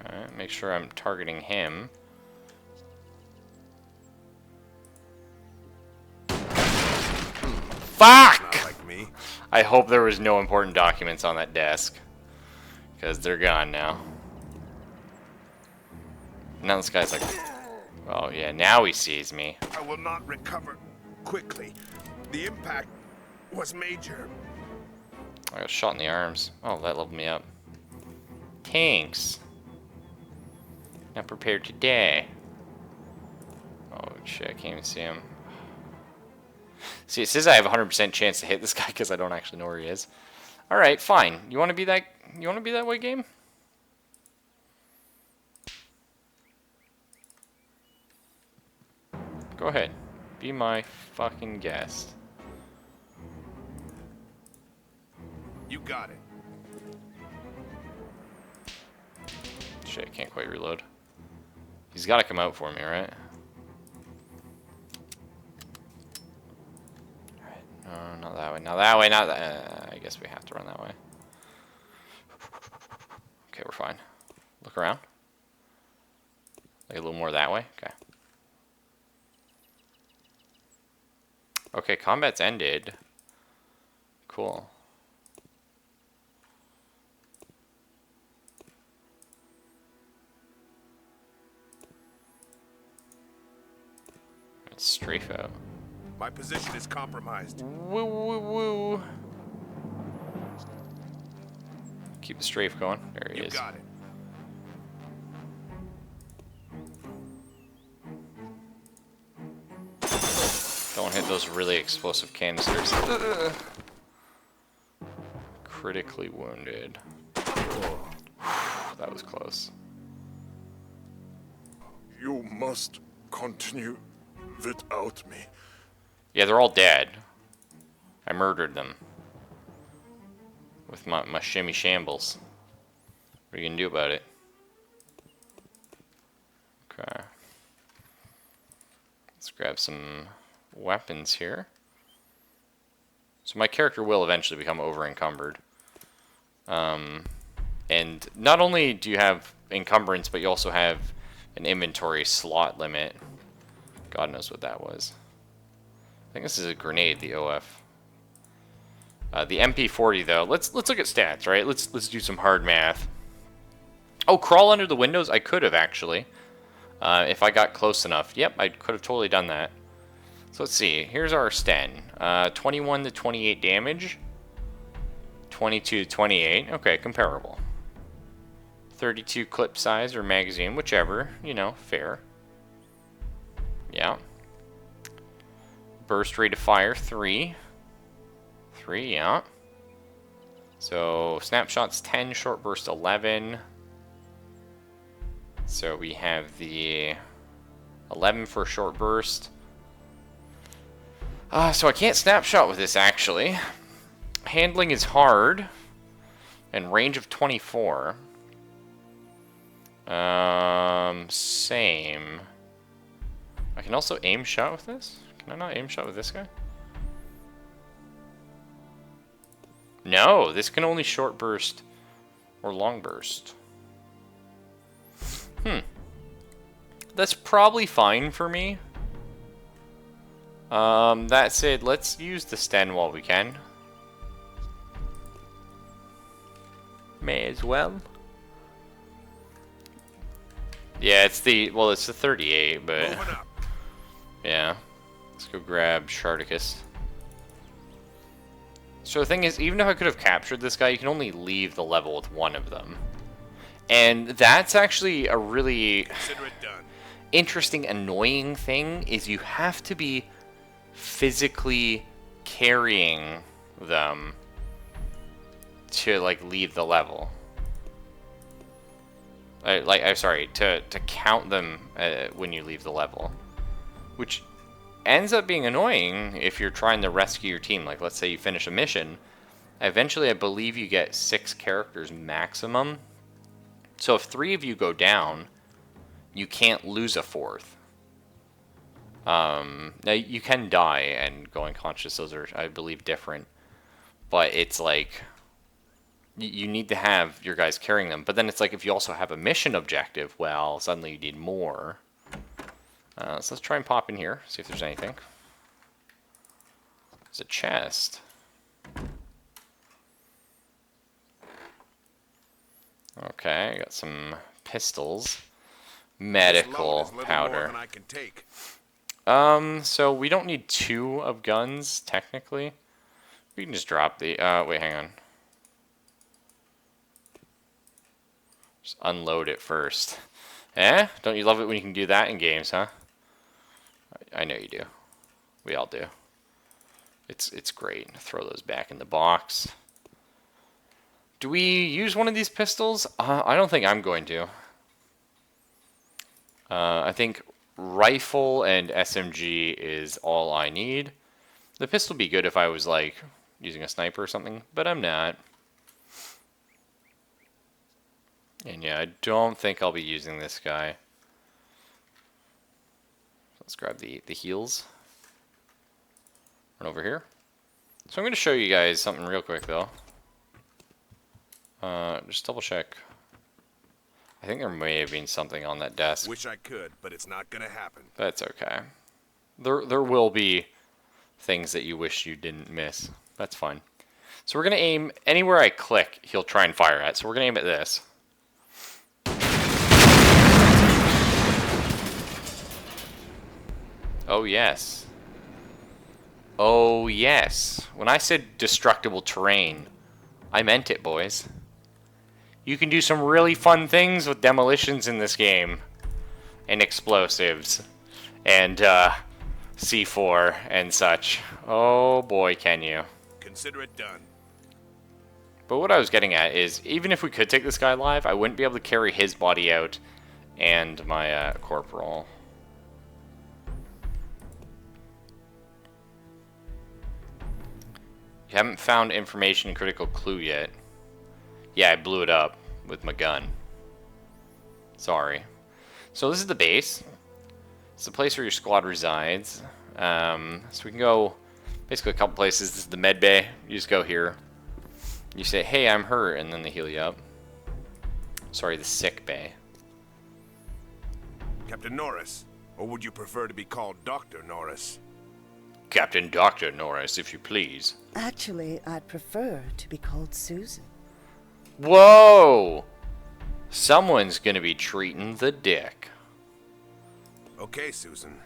Okay, make sure I'm targeting him. Fuck! Not like me. I hope there was no important documents on that desk. Because they're gone now. Now this guy's like... Oh yeah, now he sees me. I will not recover quickly. The impact was major. I got shot in the arms. Oh, that leveled me up. Thanks. Not prepared to die. Oh shit, I can't even see him. See, it says I have a 100% chance to hit this guy because I don't actually know where he is. Alright, fine. You wanna be that way, game? Go ahead. Be my fucking guest. You got it. Shit, I can't quite reload. He's gotta come out for me, right? Alright, no, not that way, not that way, not that. I guess we have to run that way. Okay, we're fine. Look around. Like a little more that way? Okay. Okay, combat's ended. Cool. Let's strafe out. My position is compromised. Woo woo woo. Keep the strafe going. There he You is. got it. Don't hit those really explosive canisters. Critically wounded. That was close. You must continue without me. Yeah, they're all dead. I murdered them. With my shimmy shambles. What are you gonna do about it? Okay. Let's grab some weapons here. So my character will eventually become over-encumbered. And not only do you have encumbrance, but you also have an inventory slot limit. God knows what that was. I think this is a grenade, the OF. The MP40 though, let's look at stats, right? Let's do some hard math. Oh, crawl under the windows? I could have actually. If I got close enough. Yep, I could have totally done that. So let's see. Here's our Sten. 21 to 28 damage. 22 to 28. Okay, comparable. 32 clip size or magazine, whichever. You know, fair. Yeah. Burst rate of fire, 3. 3, yeah. So, snapshots 10, short burst 11. So we have the 11 for short burst. So I can't snapshot with this actually. Handling is hard. And range of 24. Same. I can also aim shot with this? Can I not aim shot with this guy? No, this can only short burst or long burst. That's probably fine for me. That said, let's use the Sten while we can. May as well. Yeah, it's the 38, but Moving up. yeah. Let's go grab Sharticus. So the thing is, even if I could have captured this guy, you can only leave the level with one of them. And that's actually a really Consider it done. interesting, annoying thing, is you have to be physically carrying them to, like, leave the level. I'm sorry, to count them when you leave the level. Which ends up being annoying if you're trying to rescue your team. Like, let's say you finish a mission. Eventually, I believe you get 6 characters maximum. So if 3 of you go down, you can't lose a 4th. Now, you can die and go unconscious. Those are, I believe, different. But it's like, you need to have your guys carrying them. But then it's like, if you also have a mission objective, well, suddenly you need more. So let's try and pop in here, see if there's anything. There's a chest. Okay, got some pistols. Medical This load is little powder. more than I can take. So we don't need 2 of guns, technically. We can just drop the, wait, hang on. Just unload it first. Eh? Don't you love it when you can do that in games, huh? I know you do. We all do. It's great. Throw those back in the box. Do we use one of these pistols? I don't think I'm going to. I think rifle and SMG is all I need. The pistol would be good if I was, like, using a sniper or something, but I'm not. And yeah, I don't think I'll be using this guy. Let's grab the heals. Run over here. So I'm going to show you guys something real quick, though. Just double check. I think there may have been something on that desk. Wish I could, but it's not gonna happen. That's okay. There will be things that you wish you didn't miss. That's fine. So we're going to aim anywhere I click, he'll try and fire at. So we're going to aim at this. Oh, yes. Oh, yes. When I said destructible terrain, I meant it, boys. You can do some really fun things with demolitions in this game. And explosives. And, C4 and such. Oh, boy, can you. Consider it done. But what I was getting at is, even if we could take this guy alive, I wouldn't be able to carry his body out and my, corporal. You haven't found information in critical clue yet. Yeah, I blew it up with my gun. Sorry. So this is the base. It's the place where your squad resides. So we can go basically a couple places. This is the med bay. You just go here. You say, hey, I'm hurt, and then they heal you up. Sorry, the sick bay. Captain Norris, or would you prefer to be called Dr. Norris? Captain Dr. Norris, if you please. Actually, I'd prefer to be called Susan. Whoa! Someone's gonna be treating the dick. Okay, Susan.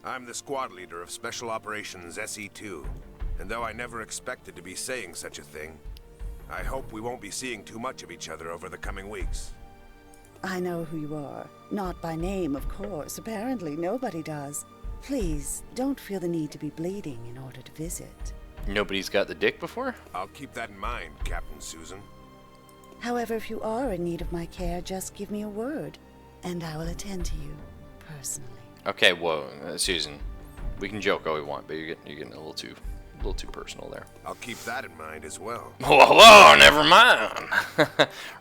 I'm the squad leader of Special Operations SE2. And though I never expected to be saying such a thing, I hope we won't be seeing too much of each other over the coming weeks. I know who you are. Not by name, of course. Apparently, nobody does. Please, don't feel the need to be bleeding in order to visit. Nobody's got the dick before? I'll keep that in mind, Captain Susan. However, if you are in need of my care, just give me a word, and I will attend to you personally. Okay, whoa, Susan. We can joke all we want, but you're getting a little too personal there. I'll keep that in mind as well. Whoa, never mind.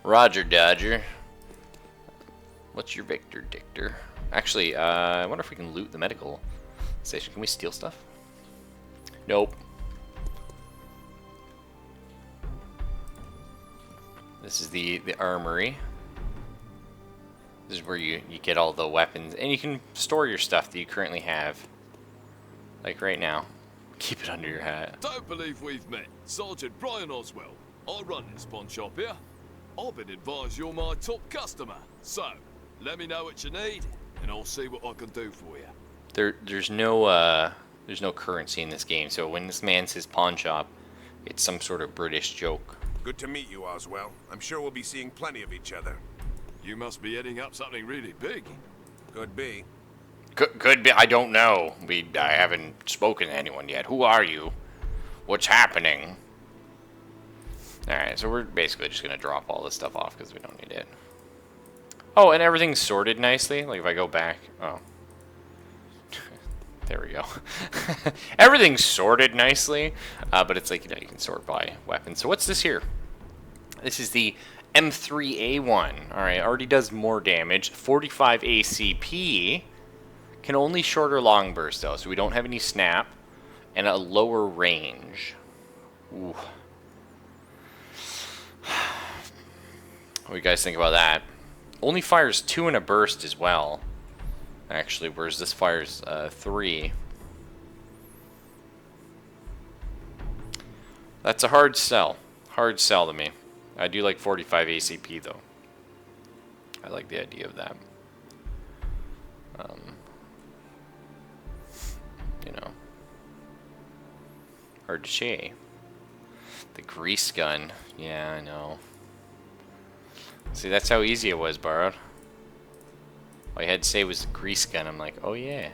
Roger, Dodger. What's your Victor Dictor? Actually, I wonder if we can loot the medical station. Can we steal stuff? Nope. This is the armory. This is where you get all the weapons, and you can store your stuff that you currently have. Like right now. Keep it under your hat. Don't believe we've met. Sergeant Brian Oswell. I run this pawn shop here. I've been advised you're my top customer. So, let me know what you need, and I'll see what I can do for you. There's no currency in this game, so when this man says pawn shop, it's some sort of British joke. Good to meet you, Oswell. I'm sure we'll be seeing plenty of each other. You must be heading up something really big. Could be. Could be. I don't know. I haven't spoken to anyone yet. Who are you? What's happening? Alright, so we're basically just going to drop all this stuff off because we don't need it. Oh, and everything's sorted nicely. Like if I go back. Oh. There we go. Everything's sorted nicely. But it's like, you know, you can sort by weapons. So what's this here? This is the M3A1. Alright, already does more damage. 45 ACP. Can only short or long burst though, so we don't have any snap. And a lower range. Ooh. What do you guys think about that? Only fires 2 in a burst as well. Actually, whereas this fires 3. That's a hard sell. Hard sell to me. I do like 45 ACP though. I like the idea of that. You know. Hard to say. The grease gun. Yeah, I know. See, that's how easy it was, Borrowed. All you had to say was the grease gun. I'm like, oh yeah.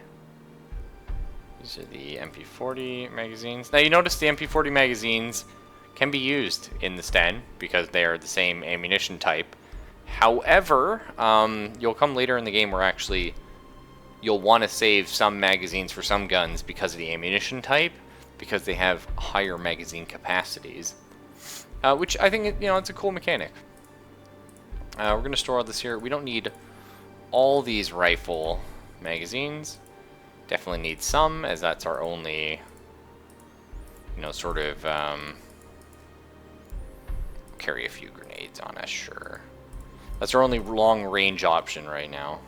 These are the MP40 magazines. Now you notice the MP40 magazines can be used in the Sten because they are the same ammunition type. However, you'll come later in the game where actually you'll want to save some magazines for some guns because of the ammunition type, because they have higher magazine capacities, which I think, you know, it's a cool mechanic. We're going to store all this here. We don't need all these rifle magazines. Definitely need some, as that's our only, you know, sort of, carry a few grenades on us, sure. That's our only long range option right now.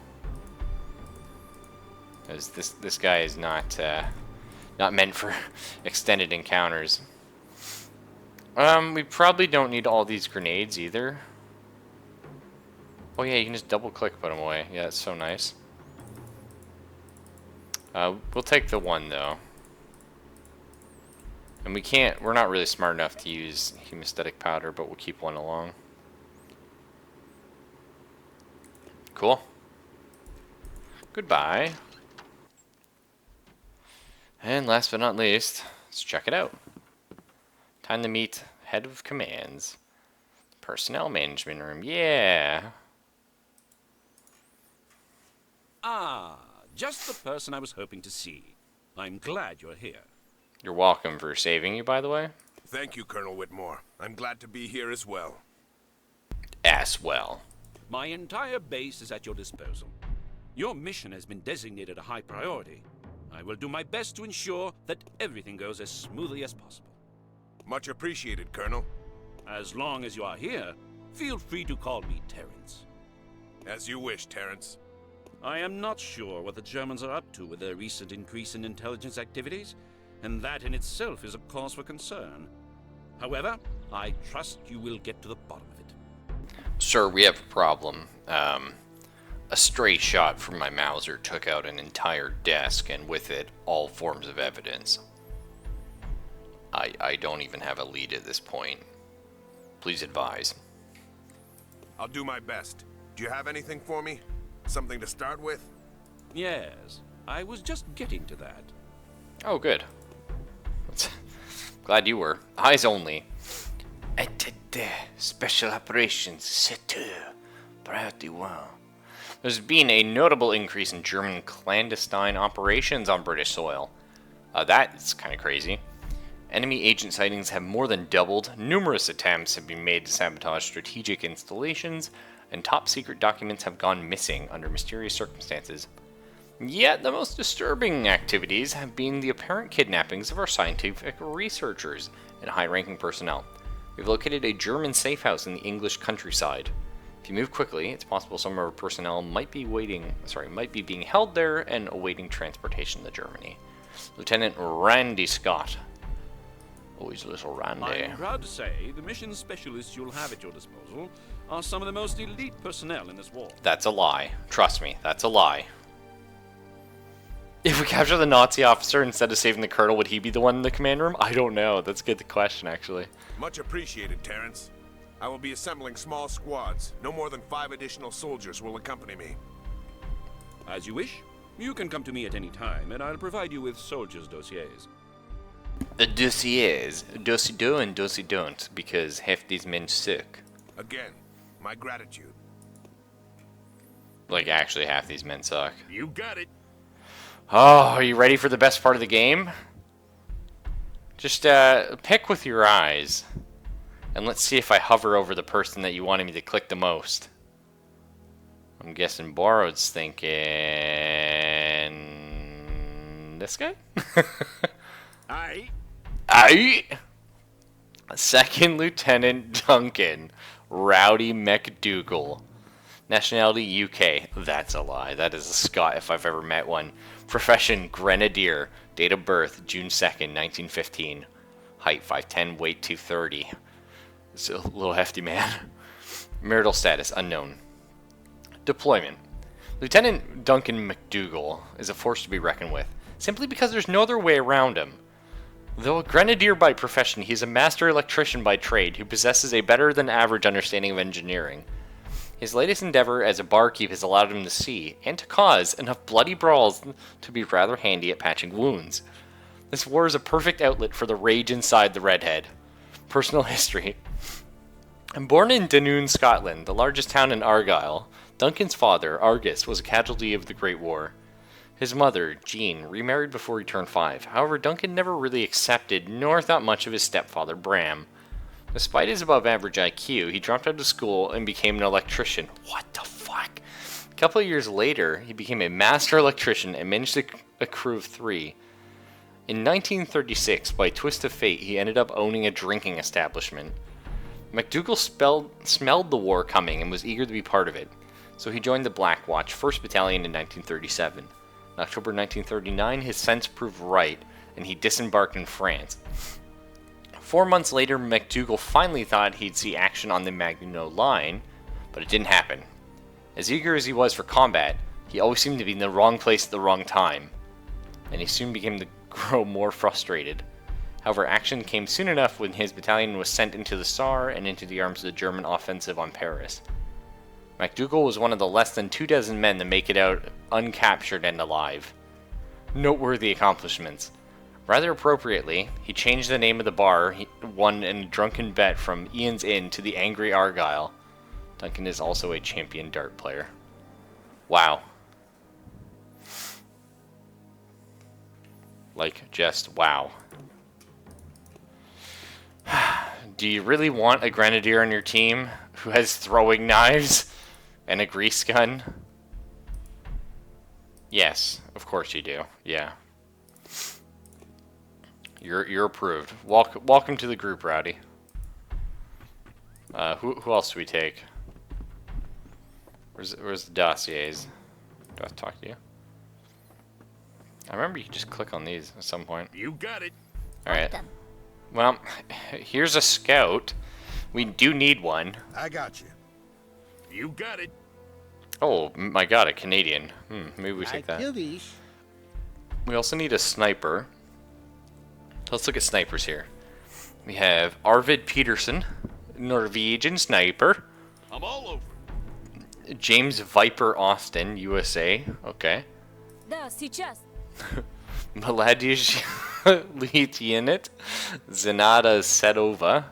Because this guy is not meant for extended encounters. We probably don't need all these grenades either. Oh yeah, you can just double click, put them away. Yeah, it's so nice. We'll take the one though. And we're not really smart enough to use hemostatic powder, but we'll keep one along. Cool. Goodbye. And last but not least, let's check it out. Time to meet Head of Commands. Personnel Management Room, yeah. Ah, just the person I was hoping to see. I'm glad you're here. You're welcome for saving you, by the way. Thank you, Colonel Whitmore. I'm glad to be here as well. As well. My entire base is at your disposal. Your mission has been designated a high priority. I will do my best to ensure that everything goes as smoothly as possible. Much appreciated, Colonel. As long as you are here, feel free to call me Terrence. As you wish, Terrence. I am not sure what the Germans are up to with their recent increase in intelligence activities, and that in itself is a cause for concern. However, I trust you will get to the bottom of it. Sir, we have a problem. A stray shot from my Mauser took out an entire desk, and with it, all forms of evidence. I don't even have a lead at this point. Please advise. I'll do my best. Do you have anything for me? Something to start with? Yes, I was just getting to that. Oh, good. Glad you were. Eyes only. Special Operations Sector Priority 1. There's been a notable increase in German clandestine operations on British soil. That's kind of crazy. Enemy agent sightings have more than doubled. Numerous attempts have been made to sabotage strategic installations, and top secret documents have gone missing under mysterious circumstances. Yet the most disturbing activities have been the apparent kidnappings of our scientific researchers and high-ranking personnel. We've located a German safe house in the English countryside. If you move quickly, it's possible some of our personnel might be being held there and awaiting transportation to Germany. Lieutenant Randy Scott. Always little Randy. I'm proud to say the mission specialists you'll have at your disposal are some of the most elite personnel in this war. That's a lie. Trust me, that's a lie. If we capture the Nazi officer instead of saving the colonel, would he be the one in the command room? I don't know. That's a good question, actually. Much appreciated, Terrence. I will be assembling small squads. No more than 5 additional soldiers will accompany me. As you wish. You can come to me at any time, and I'll provide you with soldiers' dossiers. The dossiers. Dosi do and dosi don't, because half these men suck. Again, my gratitude. Like, actually, half these men suck. You got it. Oh, are you ready for the best part of the game? Just, pick with your eyes. And let's see if I hover over the person that you wanted me to click the most. I'm guessing Borrowed's thinking... this guy? Aye. Second Lieutenant Duncan. Rowdy McDougal. Nationality UK. That's a lie. That is a Scot if I've ever met one. Profession Grenadier. Date of birth June 2nd, 1915. Height 5'10", weight 230. It's a little hefty man. Marital status unknown. Deployment. Lieutenant Duncan McDougal is a force to be reckoned with, simply because there's no other way around him. Though a grenadier by profession, he is a master electrician by trade who possesses a better than average understanding of engineering. His latest endeavor as a barkeep has allowed him to see, and to cause, enough bloody brawls to be rather handy at patching wounds. This war is a perfect outlet for the rage inside the redhead. Personal history. Born in Dunoon, Scotland, the largest town in Argyll, Duncan's father, Argus, was a casualty of the Great War. His mother, Jean, remarried before he turned 5. However, Duncan never really accepted nor thought much of his stepfather, Bram. Despite his above-average IQ, he dropped out of school and became an electrician. What the fuck? A couple of years later, he became a master electrician and managed a crew of 3. In 1936, by a twist of fate, he ended up owning a drinking establishment. McDougal smelled the war coming and was eager to be part of it, so he joined the Black Watch, 1st Battalion in 1937. In October 1939, his sense proved right, and he disembarked in France. 4 months later, McDougal finally thought he'd see action on the Maginot Line, but it didn't happen. As eager as he was for combat, he always seemed to be in the wrong place at the wrong time, and he soon began to grow more frustrated. However, action came soon enough when his battalion was sent into the Saar and into the arms of the German offensive on Paris. McDougal was one of the less than 24 men to make it out uncaptured and alive. Noteworthy accomplishments. Rather appropriately, he changed the name of the bar he won in a drunken bet from Ian's Inn to the Angry Argyle. Duncan is also a champion dart player. Wow. Like, just wow. Do you really want a grenadier on your team who has throwing knives and a grease gun? Yes, of course you do. Yeah. You're approved. Welcome to the group, Rowdy. Who else do we take? Where's the dossiers? Do I have to talk to you? I remember you could just click on these at some point. You got it. Alright. Well, here's a scout. We do need one. I got you. You got it. Oh my god, a Canadian. Maybe we take that. We also need a sniper. Let's look at snipers here. We have Arvid Peterson, Norwegian sniper. I'm all over it. James Viper Austin, USA. Okay. Да, сейчас. Mladic Lieutenant Zenata Sedova.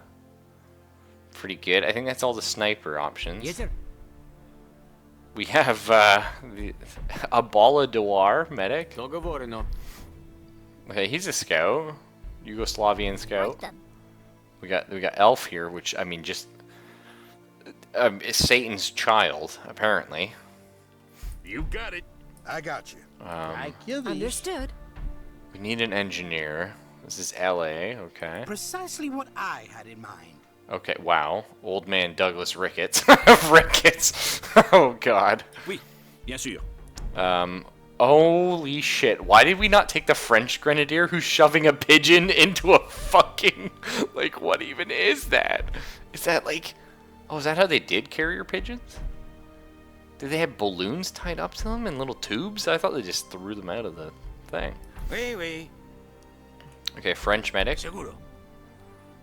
Pretty good. I think that's all the sniper options. Yes, sir. We have the Abala Dewar medic. Dogovoreno. Okay, he's a scout. Yugoslavian scout. We got Elf here, which I mean, just is Satan's child, apparently. You got it. I got you. Understood. We need an engineer. This is LA, okay. Precisely what I had in mind. Okay, wow. Old man Douglas Ricketts. Ricketts! Oh, God. Oui, bien sûr. Holy shit. Why did we not take the French grenadier who's shoving a pigeon into a fucking... Like, what even is that? Is that like... Oh, is that how they did carrier pigeons? Did they have balloons tied up to them in little tubes? I thought they just threw them out of the thing. Oui, oui. Okay, French medic. Seguro.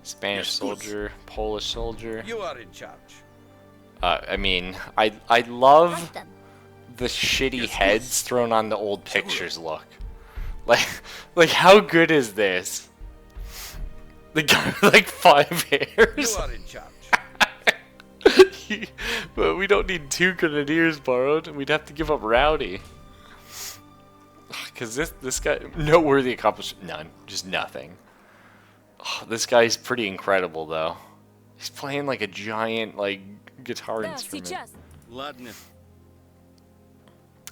Spanish Yes, soldier. Polish soldier. You are in charge. I mean, I love Right then. the shitty Yes, heads yes. thrown on the old pictures look. Like how good is this? The guy with like 5 You hairs. are in charge. But we don't need 2 grenadiers borrowed. We'd have to give up Rowdy. Cause this guy, noteworthy accomplishment, none, just nothing. Oh, this guy's pretty incredible though. He's playing like a giant like guitar Да, instrument. сейчас. Ладно.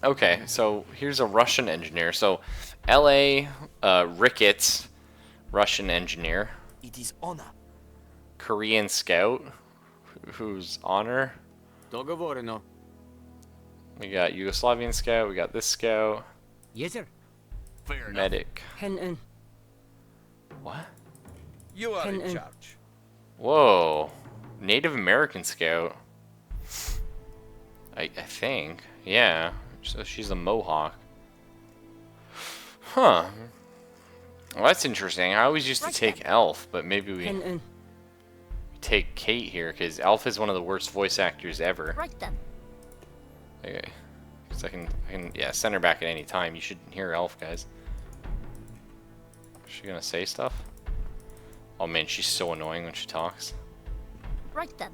Okay, so here's a Russian engineer. So, L.A. Ricketts, Russian engineer. It is honor. Korean scout, who's honor. Договорено. We got Yugoslavian scout. We got this scout. Yes, sir. Fair enough. Medic. هنئن. What? You are in Can- charge. Whoa, Native American scout. I think, yeah. So she's a Mohawk. Huh. Well, that's interesting. I always used to Right take Elf, but maybe we هنئن. take Kate here because Elf is one of the worst voice actors ever. Right then. Okay, because I can yeah send her back at any time. You should hear Elf, guys. Is she gonna say stuff? Oh man, she's so annoying when she talks. Right then.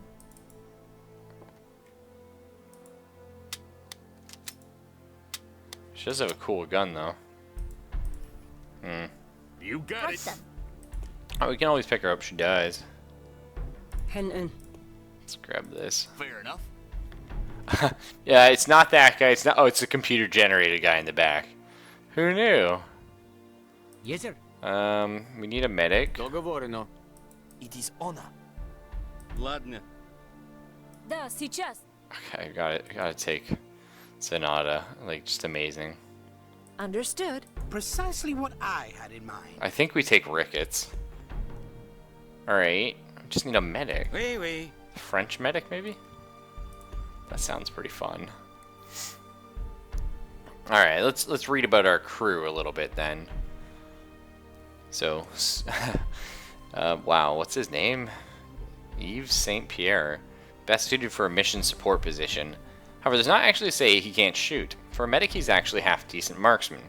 She does have a cool gun though. You got Right it. then. Oh, we can always pick her up if she dies. هنئن. Let's grab this. Fair enough. Yeah, it's not that guy. It's not. Oh, it's the computer generated guy in the back. Who knew? Yes, sir. We need a medic. Договорено. It is honor. Ладно. Да, сейчас. Okay, I gotta take Sonata. Like, just amazing. Understood. Precisely what I had in mind. I think we take Ricketts. Alright. Just need a medic. Oui, oui. French medic, maybe? That sounds pretty fun. Alright, let's read about our crew a little bit then. So, wow, what's his name? Yves St. Pierre. Best suited for a mission support position. However, does not actually say he can't shoot. For a medic, he's actually half-decent marksman.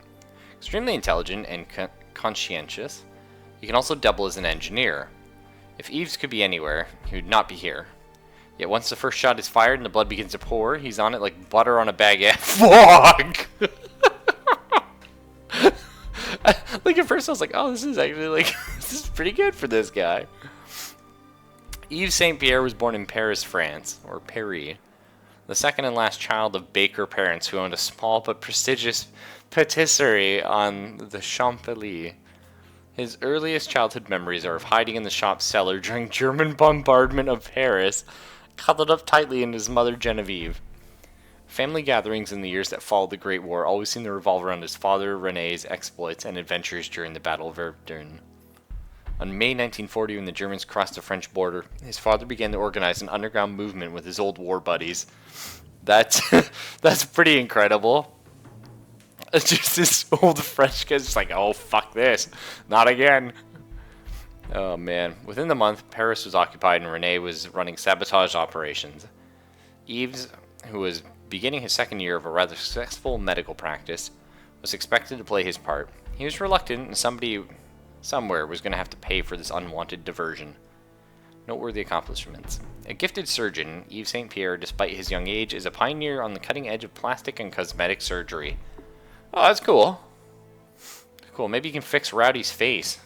Extremely intelligent and conscientious. He can also double as an engineer. If Yves could be anywhere, he would not be here. Yet once the first shot is fired and the blood begins to pour, he's on it like butter on a baguette. Fuck! Like at first I was like, oh, this is actually like, this is pretty good for this guy. Yves St. Pierre was born in Paris, France, or Paris. The second and last child of baker parents who owned a small but prestigious patisserie on the Champs-Élysées. His earliest childhood memories are of hiding in the shop cellar during German bombardment of Paris, cuddled up tightly in his mother Genevieve. Family gatherings in the years that followed the Great War always seemed to revolve around his father René's exploits and adventures during the Battle of Verdun. On May 1940, when the Germans crossed the French border, his father began to organize an underground movement with his old war buddies. That's pretty incredible. It's just this old French guy's just like, oh, fuck this. Not again. Oh, man. Within the month, Paris was occupied and René was running sabotage operations. Yves, who was beginning his second year of a rather successful medical practice, was expected to play his part. He was reluctant, and somebody somewhere was going to have to pay for this unwanted diversion. Noteworthy accomplishments. A gifted surgeon, Yves St. Pierre, despite his young age, is a pioneer on the cutting edge of plastic and cosmetic surgery. Oh, that's cool. Cool, maybe you can fix Rowdy's face.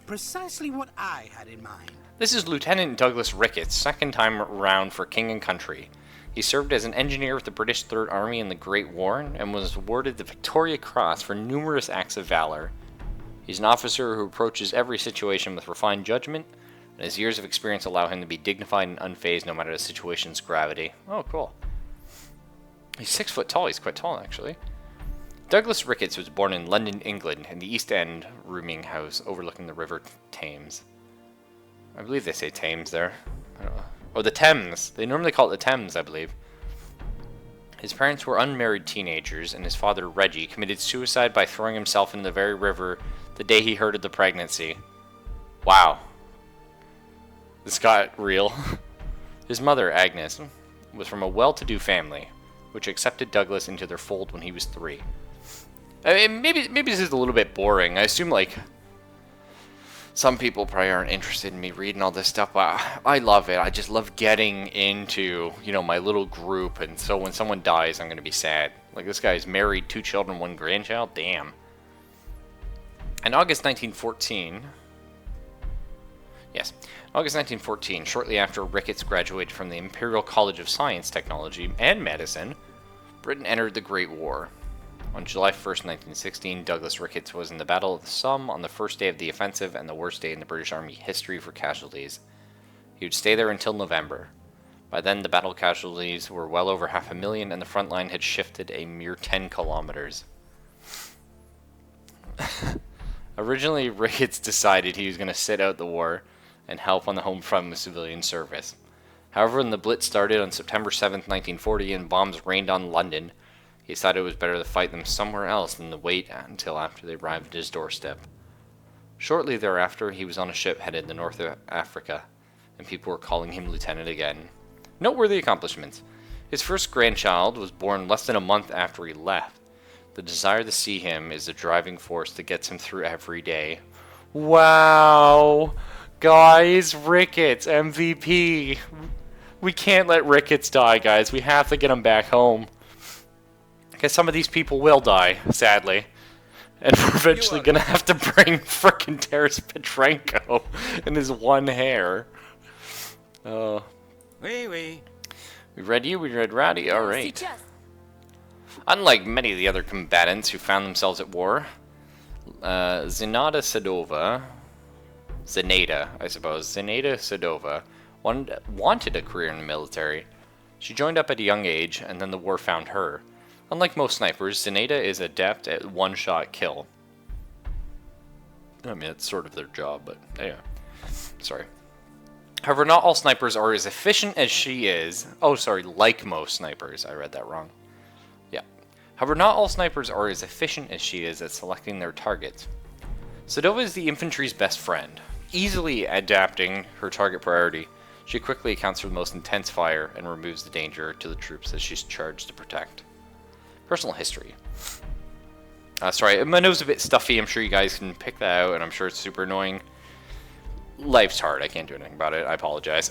Precisely what I had in mind. This is Lieutenant Douglas Ricketts, second time around for King and Country. He served as an engineer with the British Third Army in the Great War and was awarded the Victoria Cross for numerous acts of valor. He's an officer who approaches every situation with refined judgment, and his years of experience allow him to be dignified and unfazed no matter the situation's gravity. Oh, cool. He's 6 foot tall. He's quite tall, actually. Douglas Ricketts was born in London, England, in the East End rooming house overlooking the River Thames. I believe they say Thames there. I don't know. Oh, the Thames. They normally call it the Thames, I believe. His parents were unmarried teenagers, and his father, Reggie, committed suicide by throwing himself into the very river the day he heard of the pregnancy. Wow. This got real. His mother, Agnes, was from a well-to-do family, which accepted Douglas into their fold when he was 3. I mean, maybe this is a little bit boring. I assume, like, some people probably aren't interested in me reading all this stuff, but I love it. I just love getting into, you know, my little group, and so when someone dies, I'm going to be sad. Like, this guy's married, 2 children, 1 grandchild? Damn. In August 1914... Yes. August 1914, shortly after Ricketts graduated from the Imperial College of Science, Technology, and Medicine, Britain entered the Great War. On July 1st, 1916, Douglas Ricketts was in the Battle of the Somme on the first day of the offensive and the worst day in the British Army history for casualties. He would stay there until November. By then, the battle casualties were well over 500,000 and the front line had shifted a mere 10 kilometers. Originally, Ricketts decided he was going to sit out the war and help on the home front with civilian service. However, when the Blitz started on September 7th, 1940, and bombs rained on London, he decided it was better to fight them somewhere else than to wait until after they arrived at his doorstep. Shortly thereafter, he was on a ship headed to North Africa, and people were calling him lieutenant again. Noteworthy accomplishments. His first grandchild was born less than a month after he left. The desire to see him is the driving force that gets him through every day. Wow! Guys, Ricketts, MVP. We can't let Ricketts die, guys. We have to get him back home. Because some of these people will die, sadly. And we're eventually going to have to bring frickin' Taras Petrenko in his one hair. Oui. We read you, we read Rowdy, alright. Unlike many of the other combatants who found themselves at war, Zenaida Sedova wanted a career in the military. She joined up at a young age, and then the war found her. Unlike most snipers, Zenaida is adept at one-shot kill. I mean, it's sort of their job, but anyway. Sorry. However, not all snipers are as efficient as she is. Oh, sorry, like most snipers. I read that wrong. Yeah. However, not all snipers are as efficient as she is at selecting their targets. Sedova is the infantry's best friend. Easily adapting her target priority, she quickly accounts for the most intense fire and removes the danger to the troops that she's charged to protect. Personal history. Sorry, my nose is a bit stuffy. I'm sure you guys can pick that out, and I'm sure it's super annoying. Life's hard. I can't do anything about it. I apologize.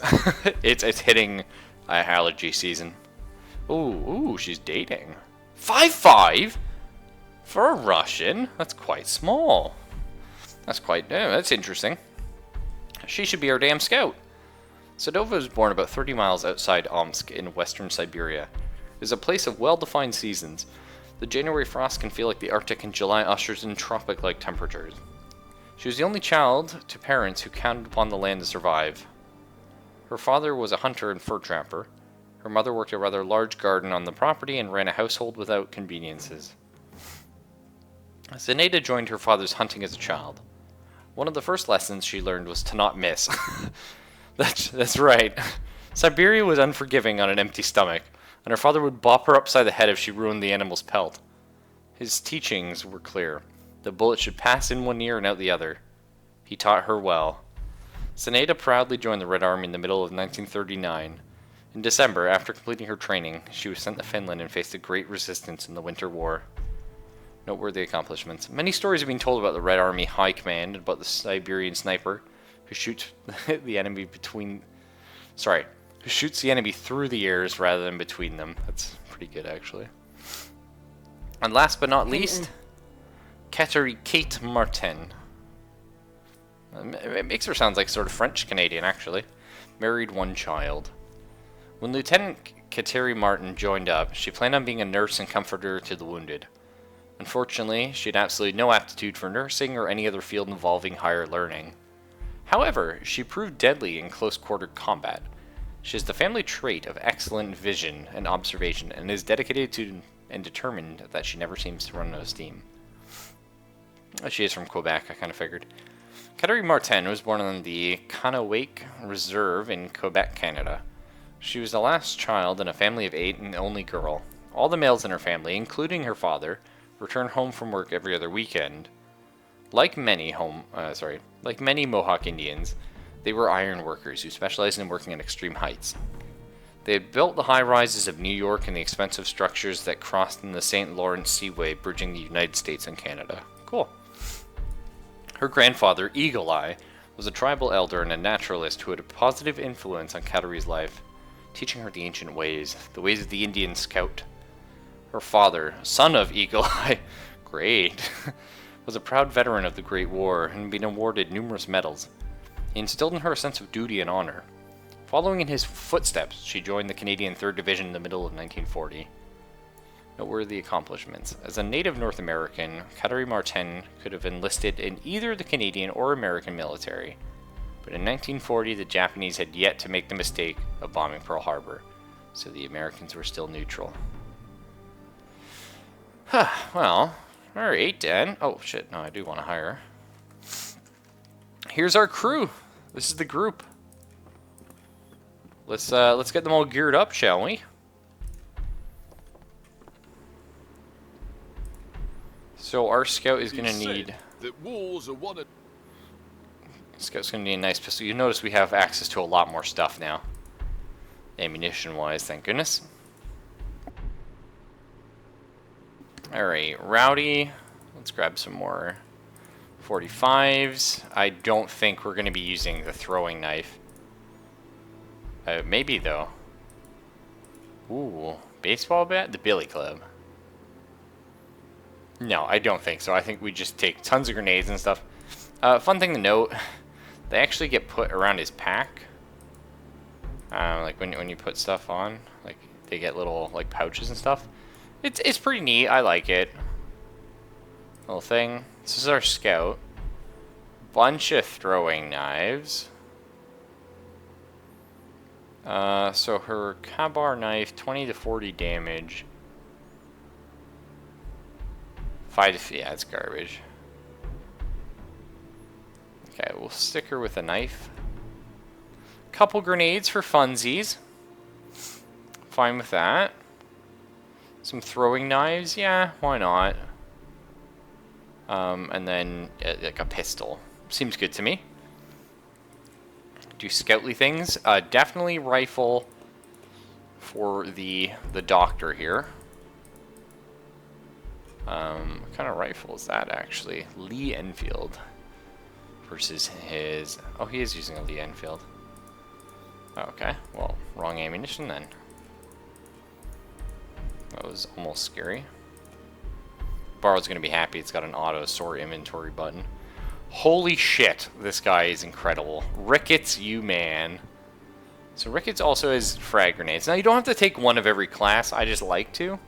It's hitting allergy season. Ooh, she's dating. 5'5"? For a Russian? That's quite small. That's interesting. She should be our damn scout. Sedova was born about 30 miles outside Omsk in western Siberia. It is a place of well-defined seasons. The January frost can feel like the Arctic, and July ushers in tropic-like temperatures. She was the only child to parents who counted upon the land to survive. Her father was a hunter and fur trapper. Her mother worked a rather large garden on the property and ran a household without conveniences. Zenaida joined her father's hunting as a child. One of the first lessons she learned was to not miss. That's right. Siberia was unforgiving on an empty stomach, and her father would bop her upside the head if she ruined the animal's pelt. His teachings were clear. The bullet should pass in one ear and out the other. He taught her well. Zenaida proudly joined the Red Army in the middle of 1939. In December, after completing her training, she was sent to Finland and faced a great resistance in the Winter War. Noteworthy accomplishments. Many stories have been told about the Red Army High Command, about the Siberian sniper who shoots the enemy who shoots the enemy through the ears rather than between them. That's pretty good, actually. And last but not least, Kate Martin. It makes her sound like sort of French-Canadian, actually. Married 1 child. When Lieutenant Kateri Martin joined up, she planned on being a nurse and comforter to the wounded. Unfortunately, she had absolutely no aptitude for nursing or any other field involving higher learning. However, she proved deadly in close-quarter combat. She has the family trait of excellent vision and observation, and is dedicated to and determined that she never seems to run out of steam. She is from Quebec, I kind of figured. Kateri Martin was born on the Kanawake Reserve in Quebec, Canada. She was the last child in a family of 8 and the only girl. All the males in her family, including her father, returned home from work every other weekend. Like many Mohawk Indians, they were iron workers who specialized in working at extreme heights. They had built the high-rises of New York and the expensive structures that crossed in the St. Lawrence Seaway, bridging the United States and Canada. Cool. Her grandfather, Eagle Eye, was a tribal elder and a naturalist who had a positive influence on Kateri's life, teaching her the ancient ways, the ways of the Indian scout. Her father, son of Eagle Eye, great, was a proud veteran of the Great War and had been awarded numerous medals. He instilled in her a sense of duty and honor. Following in his footsteps, she joined the Canadian 3rd Division in the middle of 1940. Noteworthy accomplishments. As a native North American, Kateri Martin could have enlisted in either the Canadian or American military. But in 1940, the Japanese had yet to make the mistake of bombing Pearl Harbor, so the Americans were still neutral. Well, alright then. Oh shit, no, I do want to hire. Here's our crew. This is the group. Let's get them all geared up, shall we? So our scout is gonna need. Scout's gonna need a nice pistol. You notice we have access to a lot more stuff now, ammunition-wise. Thank goodness. All right, Rowdy. Let's grab some more 45s. I don't think we're gonna be using the throwing knife. Maybe though. Ooh, baseball bat? The Billy Club. No, I don't think so. I think we just take tons of grenades and stuff. Fun thing to note, they actually get put around his pack. Like when you put stuff on, like they get little like pouches and stuff. It's pretty neat. I like it. Little thing. This is our scout. Bunch of throwing knives. So her Kabar knife, 20 to 40 damage. 5 to, yeah, it's garbage. Okay, we'll stick her with a knife. Couple grenades for funsies. Fine with that. Some throwing knives, yeah, why not? And then like a pistol. Seems good to me. Do scoutly things. Definitely rifle for the doctor here. What kind of rifle is that actually? Lee Enfield versus his. Oh, he is using a Lee Enfield. Okay, well, wrong ammunition then. That was almost scary. Barrow's gonna be happy it's got an auto sort inventory button. Holy shit, this guy is incredible. Ricketts, you man. So Ricketts also has frag grenades. Now you don't have to take one of every class, I just like to.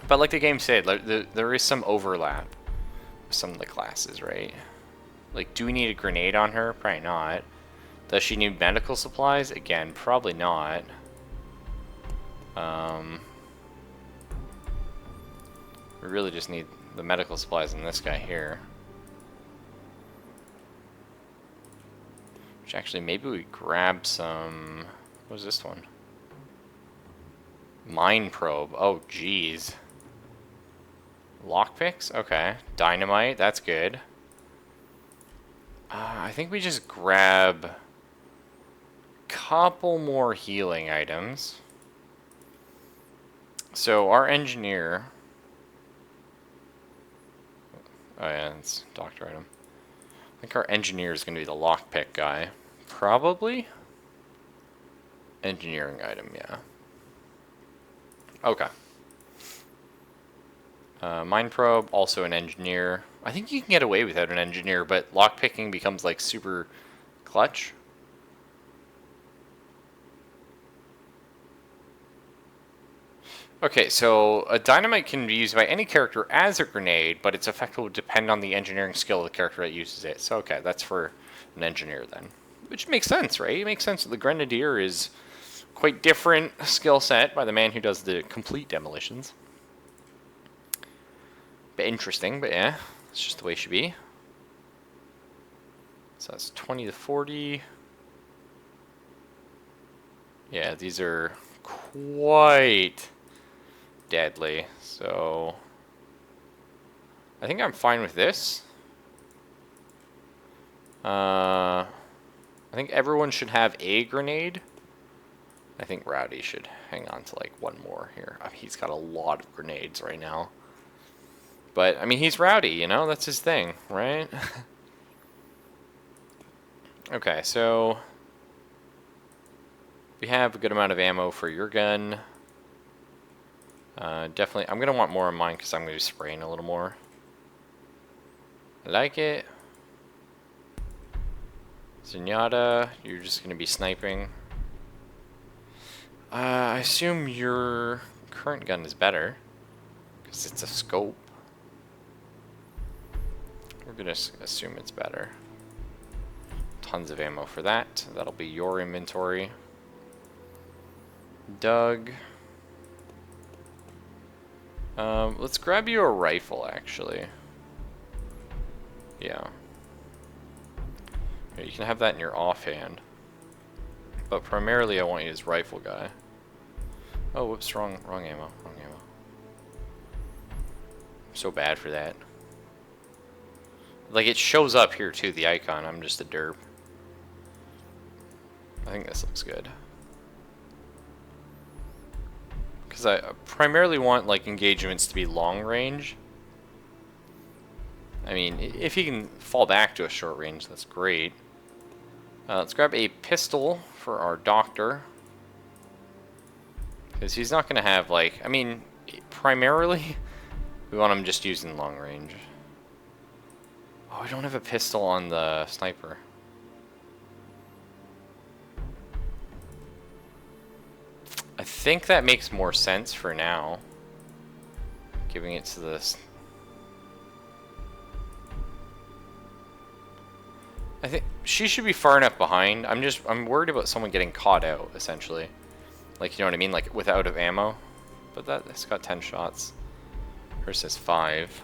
But like the game said, there is some overlap with some of the classes, right? Like, do we need a grenade on her? Probably not. Does she need medical supplies? Again, probably not. We really just need the medical supplies in this guy here. Which actually, maybe we grab some... What was this one? Mine probe. Oh, jeez. Lockpicks? Okay. Dynamite. That's good. I think we just grab a couple more healing items. So our engineer... Oh yeah, it's doctor item. I think our engineer is going to be the lockpick guy. Probably? Engineering item, yeah. Okay. Mine probe, also an engineer. I think you can get away without an engineer, but lockpicking becomes like super clutch. Okay, so a dynamite can be used by any character as a grenade, but its effect will depend on the engineering skill of the character that uses it. So okay, that's for an engineer then. Which makes sense, right? It makes sense that the grenadier is quite different skill set by the man who does the complete demolitions. Bit interesting, but yeah, it's just the way it should be. So that's 20 to 40. Yeah, these are quite deadly, so I think I'm fine with this. I think everyone should have a grenade. I think Rowdy should hang on to like one more here. I mean, he's got a lot of grenades right now. But, I mean, he's Rowdy, you know? That's his thing, right? Okay, so we have a good amount of ammo for your gun. Definitely, I'm going to want more of mine because I'm going to be spraying a little more. I like it. Zenyatta, you're just going to be sniping. I assume your current gun is better because it's a scope. We're going to assume it's better. Tons of ammo for that. That'll be your inventory. Doug. Let's grab you a rifle, actually. Yeah. You can have that in your offhand. But primarily I want you as rifle guy. Oh, whoops, wrong ammo. Wrong ammo. I'm so bad for that. Like, it shows up here, too, the icon. I'm just a derp. I think this looks good. Because I primarily want, like, engagements to be long range. I mean, if he can fall back to a short range, that's great. Let's grab a pistol for our doctor. Because he's not going to have, like... I mean, primarily, we want him just using long range. Oh, I don't have a pistol on the sniper. I think that makes more sense for now. Giving it to this. I think she should be far enough behind. I'm worried about someone getting caught out, essentially. Like, you know what I mean? Like, without of ammo. But that's got 10 shots. Hers says 5.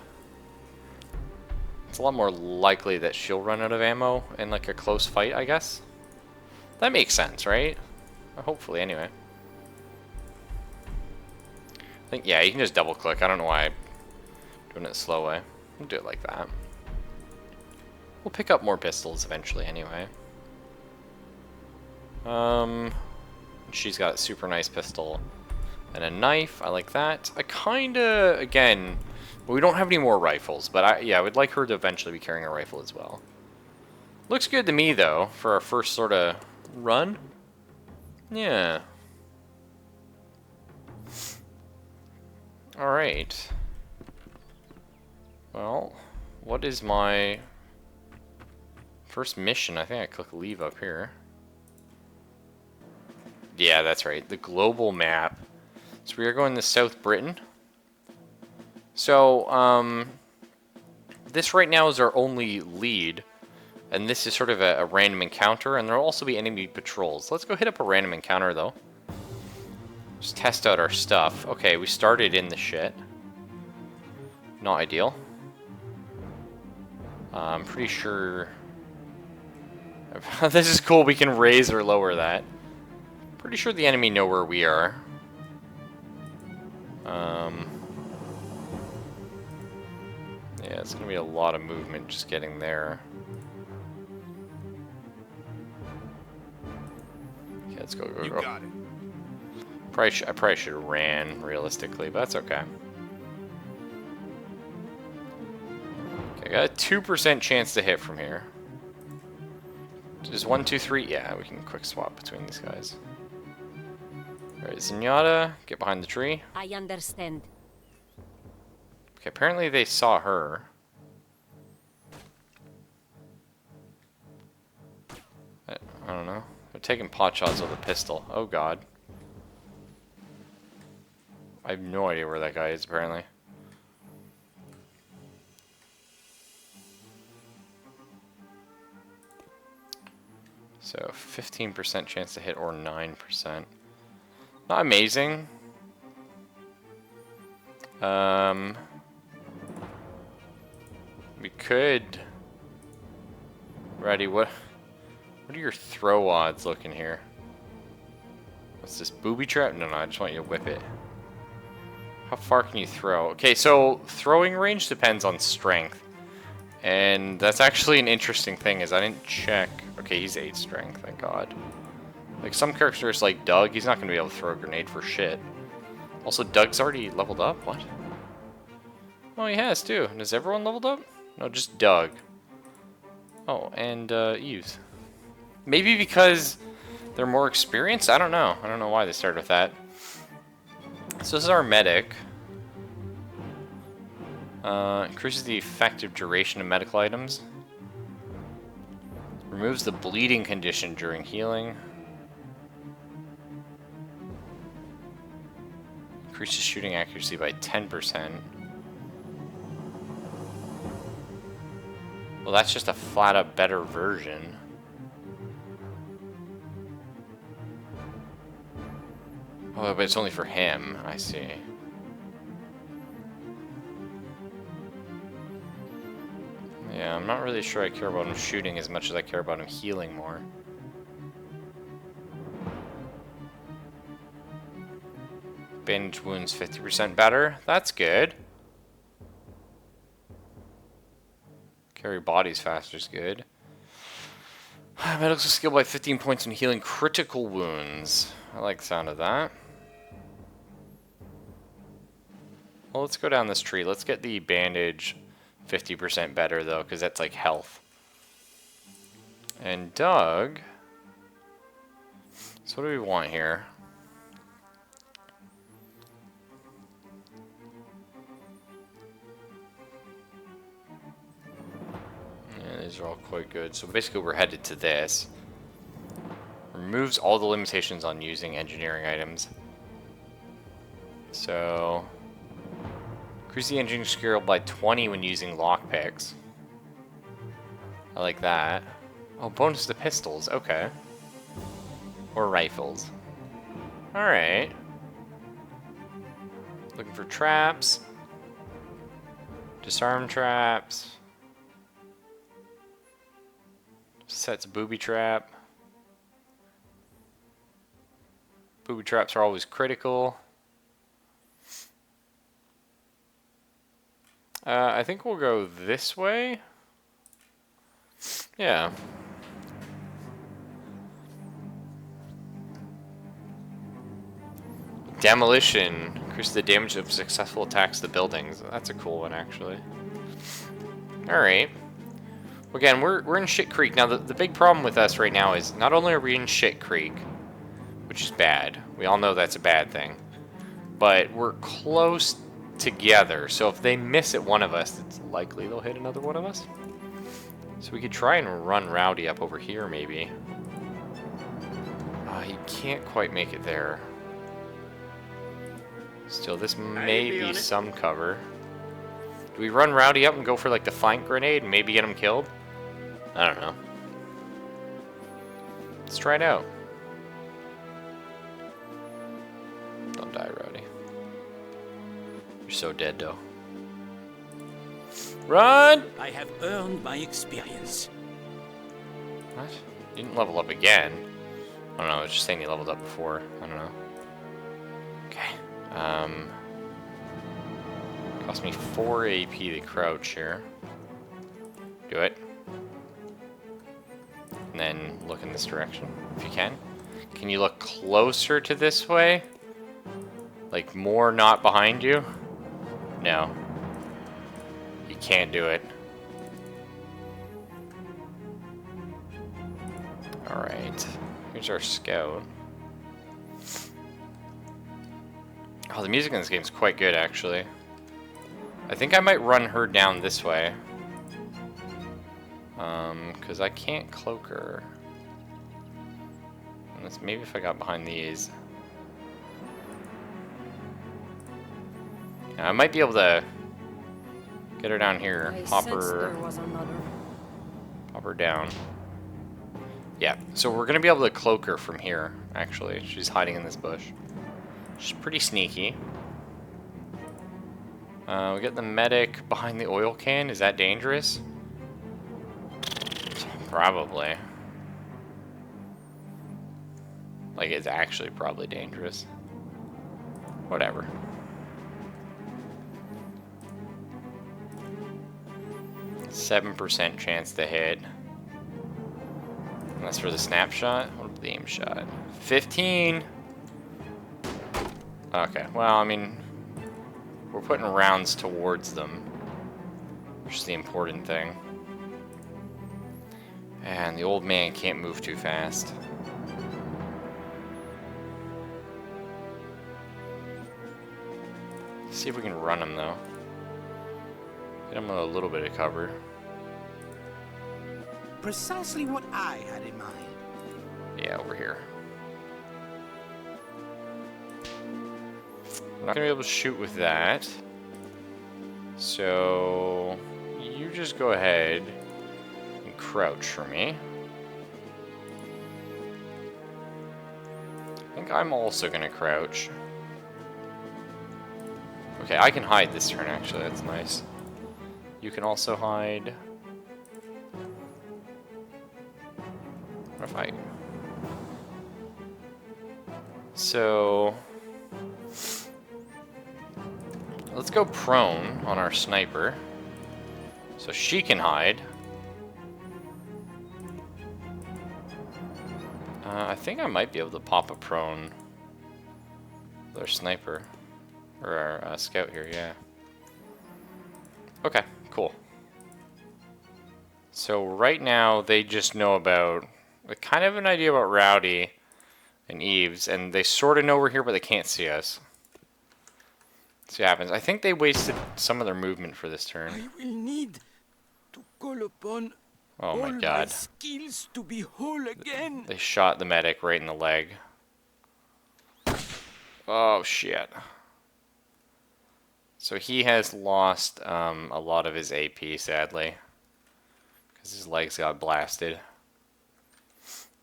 It's a lot more likely that she'll run out of ammo in like a close fight, I guess. That makes sense, right? Hopefully, anyway. I think, yeah, you can just double click. I don't know why I'm doing it the slow way. We'll do it like that. We'll pick up more pistols eventually, anyway. She's got a super nice pistol and a knife. I like that. I kinda, again... Well, we don't have any more rifles, but I would like her to eventually be carrying a rifle as well. Looks good to me, though, for our first sort of run. Yeah. Alright. Well, what is my first mission? I think I click leave up here. Yeah, that's right. The global map. So we are going to South Britain. So, this right now is our only lead, and this is sort of a random encounter, and there will also be enemy patrols. Let's go hit up a random encounter, though. Just test out our stuff. Okay, we started in the shit. Not ideal. I'm pretty sure... This is cool, we can raise or lower that. Pretty sure the enemy know where we are. Yeah, it's gonna be a lot of movement just getting there. Okay, let's go. You got it. I probably should have ran realistically, but that's okay. Okay, I got a 2% chance to hit from here. Just 1, 2, 3. Yeah, we can quick swap between these guys. Alright, Zenyatta, get behind the tree. I understand. Okay, apparently they saw her. taking pot shots with a pistol. Oh god. I have no idea where that guy is, apparently. So 15% chance to hit or 9%. Not amazing. We could... Ready, what are your throw odds looking here? What's this, booby trap? No, I just want you to whip it. How far can you throw? Okay, so throwing range depends on strength. And that's actually an interesting thing, is I didn't check. Okay, he's 8 strength, thank god. Like some characters like Doug, he's not going to be able to throw a grenade for shit. Also, Doug's already leveled up? What? Oh, he has too. And is everyone leveled up? No, just Doug. Oh, and Eves. Maybe because they're more experienced? I don't know. I don't know why they started with that. So this is our medic. Increases the effective duration of medical items. Removes the bleeding condition during healing. Increases shooting accuracy by 10%. Well, that's just a flat-up better version. Oh, but it's only for him. I see. Yeah, I'm not really sure I care about him shooting as much as I care about him healing more. Bandage wounds 50% better. That's good. Carry bodies faster is good. Medical skill by 15 points when healing critical wounds. I like the sound of that. Well, let's go down this tree. Let's get the bandage 50% better, though, because that's like health. And Doug... So what do we want here? These are all quite good. So basically we're headed to this. Removes all the limitations on using engineering items. So... Increase the engineering skill by 20 when using lockpicks. I like that. Oh, bonus to pistols. Okay. Or rifles. Alright. Looking for traps. Disarm traps. Sets a booby trap. Booby traps are always critical. I think we'll go this way. Yeah. Demolition. Increase the damage of successful attacks to buildings. That's a cool one, actually. Alright. Again, we're in Shit Creek. Now, the big problem with us right now is not only are we in Shit Creek, which is bad. We all know that's a bad thing. But we're close together. So if they miss at one of us, it's likely they'll hit another one of us. So we could try and run Rowdy up over here, maybe. He can't quite make it there. Still, this may be some cover. Do we run Rowdy up and go for like the flank grenade and maybe get him killed? I don't know. Let's try it out. Don't die, Rowdy. You're so dead, though. Run! I have earned my experience. What? You didn't level up again. I don't know, I was just saying you leveled up before. I don't know. Okay. Cost me 4 AP to crouch here. Do it. And then look in this direction, if you can. Can you look closer to this way? Like more not behind you? No. You can't do it. Alright. Here's our scout. Oh, the music in this game is quite good, actually. I think I might run her down this way. Because I can't cloak her. Maybe if I got behind these. Yeah, I might be able to get her down here. Pop her down. Yeah, so we're gonna be able to cloak her from here, actually. She's hiding in this bush. She's pretty sneaky. We get the medic behind the oil can. Is that dangerous? Probably. Like, it's actually probably dangerous. Whatever. %7 chance to hit. And that's for the snapshot. What about the aim shot? 15! Okay, well, I mean, we're putting rounds towards them, which is the important thing. And the old man can't move too fast. Let's see if we can run him, though. Get him a little bit of cover. Precisely what I had in mind. Yeah, over here. I'm not gonna be able to shoot with that. So you just go ahead and crouch for me. I think I'm also gonna crouch. Okay, I can hide this turn actually, that's nice. You can also hide. What if I... So... let's go prone on our sniper. So she can hide. I think I might be able to pop a prone with our sniper. Or our scout here, yeah. Okay, cool. So right now they just know about, kind of an idea about Rowdy and Eves, and they sort of know we're here, but they can't see us. See what happens. I think they wasted some of their movement for this turn. I will need to call upon Oh my all god. my skills to be whole again. They shot the medic right in the leg. Oh shit. So he has lost a lot of his AP, sadly. Because his legs got blasted.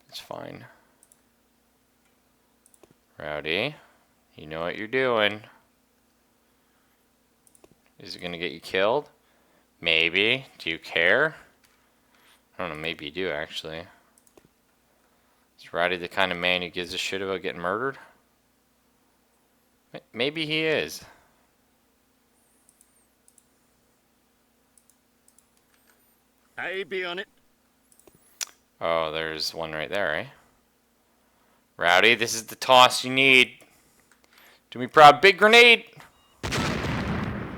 It's fine. Rowdy, you know what you're doing. Is it going to get you killed? Maybe. Do you care? I don't know, maybe you do actually. Is Rowdy the kind of man who gives a shit about getting murdered? Maybe he is. I be on it. Oh, there's one right there, eh? Rowdy, this is the toss you need. Do me proud, big grenade!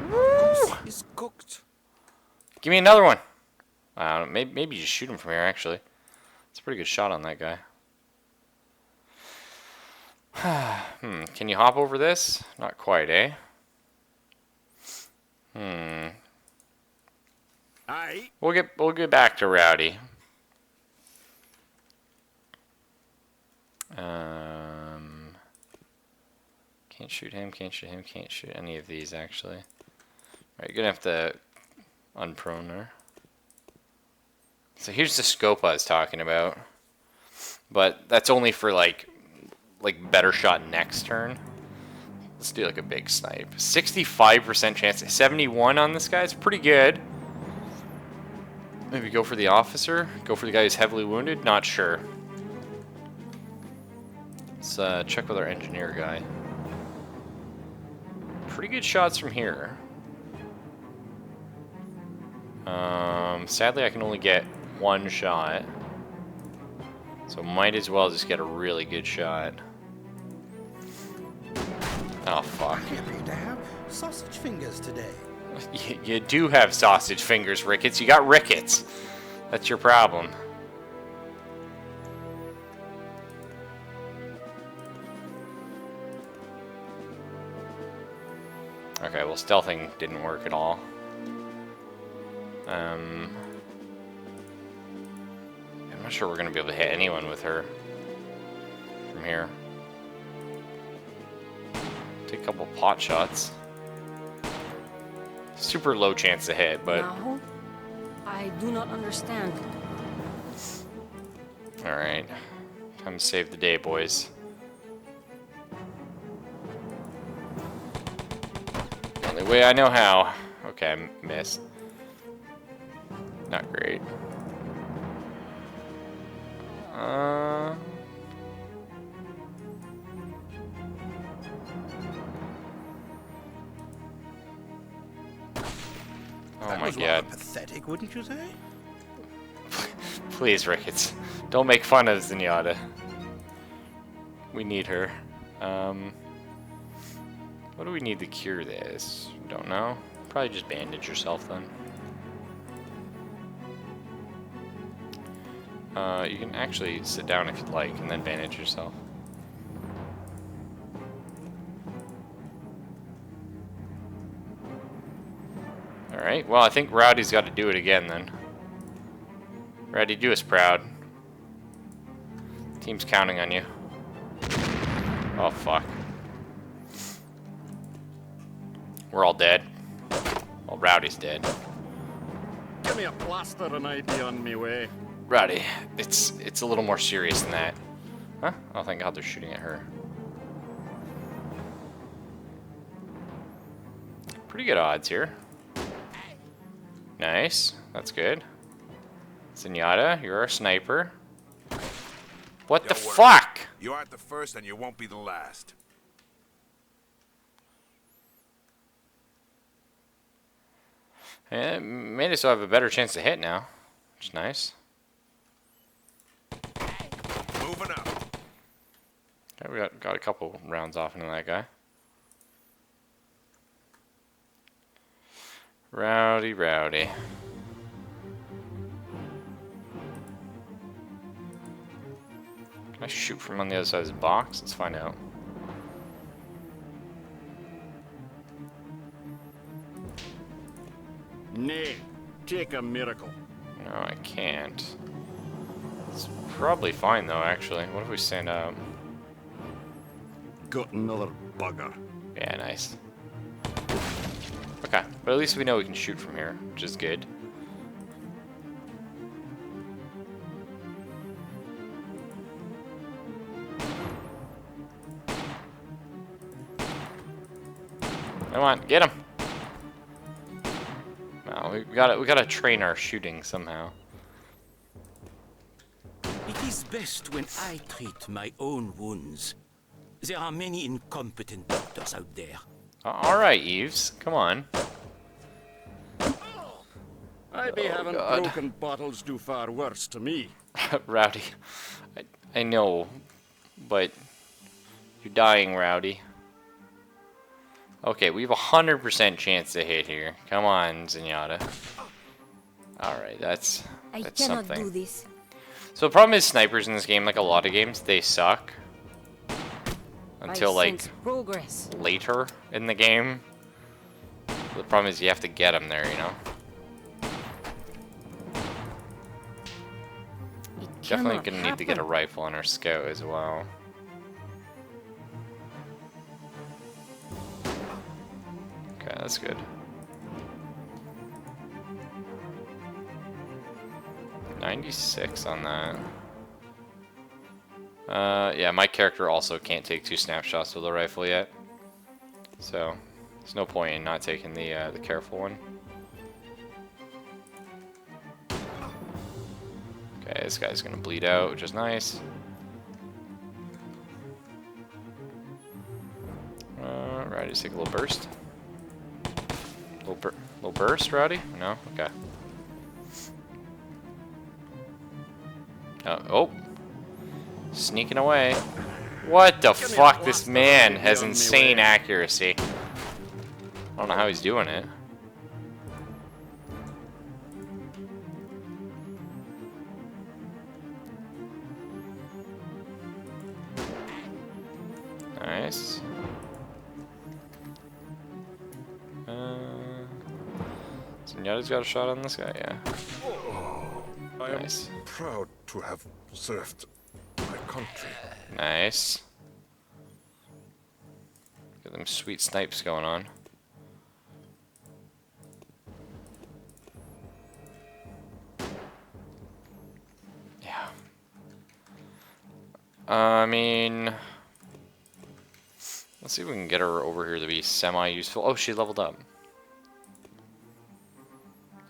Woo! Is cooked. Give me another one. Maybe just shoot him from here, actually. It's a pretty good shot on that guy. Can you hop over this? Not quite, eh? We'll get back to Rowdy. Can't shoot him, can't shoot him, can't shoot any of these actually. Alright, you're gonna have to unprone her. So here's the scope I was talking about. But that's only for like better shot next turn. Let's do like a big snipe. 65% chance, 71 on this guy, it's pretty good. Maybe go for the officer, go for the guy who's heavily wounded, not sure. Let's check with our engineer guy. Pretty good shots from here. Sadly I can only get one shot. So might as well just get a really good shot. Oh fuck. I appear to have sausage fingers today. You do have sausage fingers, Ricketts. You got rickets. That's your problem. Okay, well, stealthing didn't work at all. I'm not sure we're going to be able to hit anyone with her. from here. Take a couple pot shots. Super low chance to hit, but... Now, I do not understand. Alright. Time to save the day, boys. Only way I know how. Okay, I missed. Not great. Oh my god. Pathetic, wouldn't you say? Please, Ricketts. Don't make fun of Zenyatta. We need her. What do we need to cure this? Don't know. Probably just bandage yourself then. You can actually sit down if you'd like and then bandage yourself. Alright, well I think Rowdy's got to do it again then. Rowdy, do us proud. Team's counting on you. Oh fuck. We're all dead. Well, Rowdy's dead. Give me a plaster and I'd be on me way. Rowdy, it's a little more serious than that. Huh? Oh, thank God they're shooting at her. Pretty good odds here. Nice. That's good. Zenyatta, you're a sniper. What the fuck? You aren't the first and you won't be the last. Yeah, made us have a better chance to hit now. Which is nice. Moving up. Okay, we got a couple rounds off into that guy. Rowdy, Rowdy. Can I shoot from on the other side of this box? Let's find out. Nay, take a miracle. No, I can't. It's probably fine though, actually. What if we stand up? Got another bugger. Yeah, nice. Okay, but at least we know we can shoot from here, which is good. Come on, get him! No, we gotta train our shooting somehow. It is best when I treat my own wounds. There are many incompetent doctors out there. Alright, Eves, come on. I be having God. broken bottles do far worse to me. Rowdy. I know, but you're dying, Rowdy. Okay, we have a 100% chance to hit here. Come on, Zenyatta. Alright, that's I cannot something. do this. So the problem is snipers in this game, like a lot of games, they suck. Until I like sense progress. later in the game. The problem is you have to get them there, you know? It Definitely cannot gonna need to get a happen. rifle on our scout as well. Okay, that's good. $96 on that. Yeah, my character also can't take 2 snapshots with a rifle yet. So, there's no point in not taking the careful one. Okay, this guy's gonna bleed out, which is nice. Rowdy, just take a little burst. Little burst, Rowdy? No? Okay. Oh. Sneaking away. What the fuck? This man has insane accuracy. I don't know how he's doing it. Nice. Zenyatta's got a shot on this guy, yeah. I am Nice. proud to have served my country. Nice. Get them sweet snipes going on. Yeah. I mean, let's see if we can get her over here to be semi-useful. Oh, she leveled up.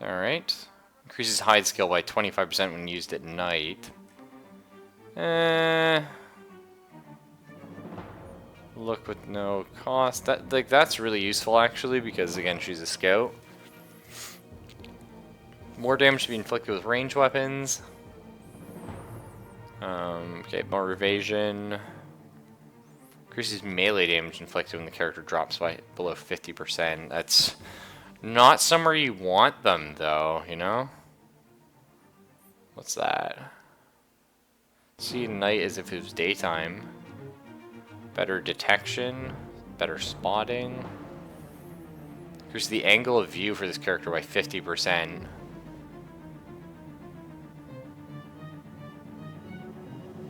Alright. Increases hide skill by 25% when used at night. Look with no cost. That's really useful actually, because again she's a scout. More damage to be inflicted with ranged weapons. Okay, more evasion. Increases melee damage inflicted when the character drops by below 50%. That's not somewhere you want them though, you know? What's that? See night as if it was daytime. Better detection. Better spotting. Increases the angle of view for this character by 50%.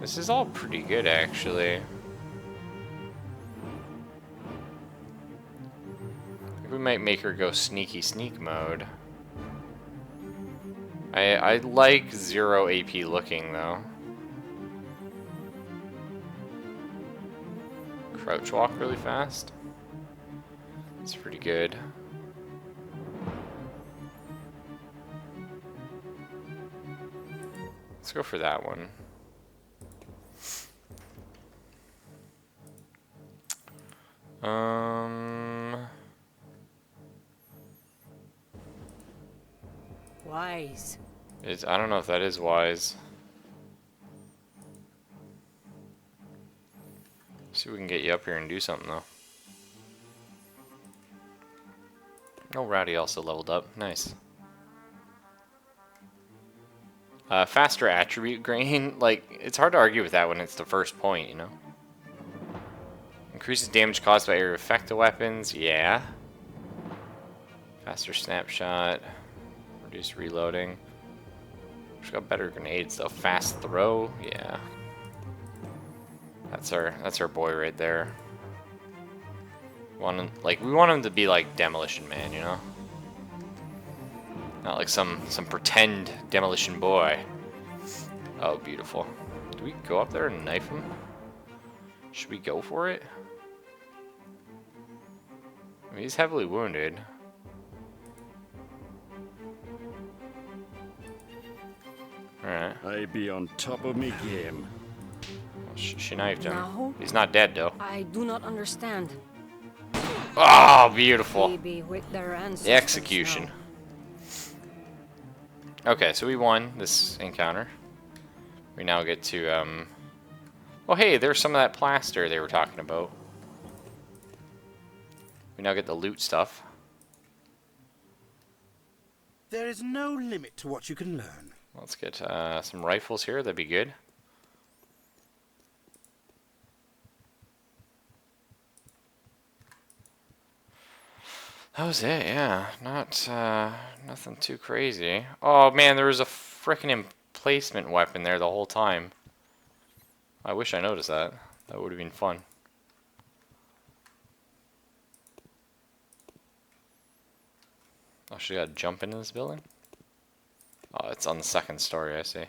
This is all pretty good, actually. We might make her go sneaky sneak mode. I like 0 AP looking, though. Crouch walk really fast. It's pretty good. Let's go for that one. Wise. I don't know if that is wise. See if we can get you up here and do something though. Oh, Rowdy also leveled up. Nice. Faster attribute gain. Like, it's hard to argue with that when it's the first point, you know? Increases damage caused by area effect to weapons. Yeah. Faster snapshot. Reduce reloading. She's got better grenades though. Fast throw. Yeah. That's our boy right there. We want him to be like Demolition Man, you know? Not like some pretend Demolition Boy. Oh, beautiful. Do we go up there and knife him? Should we go for it? I mean, he's heavily wounded. Alright. I be on top of me game. She knifed him. No. He's not dead, though. I do not understand. Oh, beautiful. Maybe with their ancestors. The execution. No. Okay, so we won this encounter. We now get to, oh, hey, there's some of that plaster they were talking about. We now get the loot stuff. There is no limit to what you can learn. Let's get some rifles here. That'd be good. That was it, yeah. Not nothing too crazy. Oh man, there was a frickin' emplacement weapon there the whole time. I wish I noticed that. That would have been fun. Oh, she got to jump into this building? Oh, it's on the second story, I see.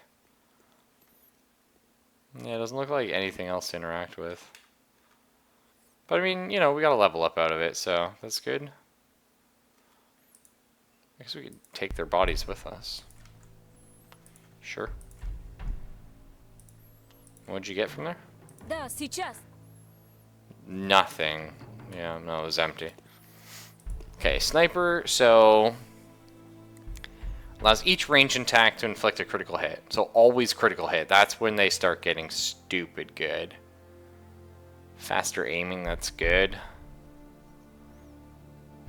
Yeah, it doesn't look like anything else to interact with. But I mean, you know, we got a level up out of it, so that's good. I guess we could take their bodies with us. Sure. What'd you get from there? Да, сейчас. Nothing. Yeah, no, it was empty. Okay, sniper, so allows each range attack to inflict a critical hit. So always critical hit. That's when they start getting stupid good. Faster aiming, that's good.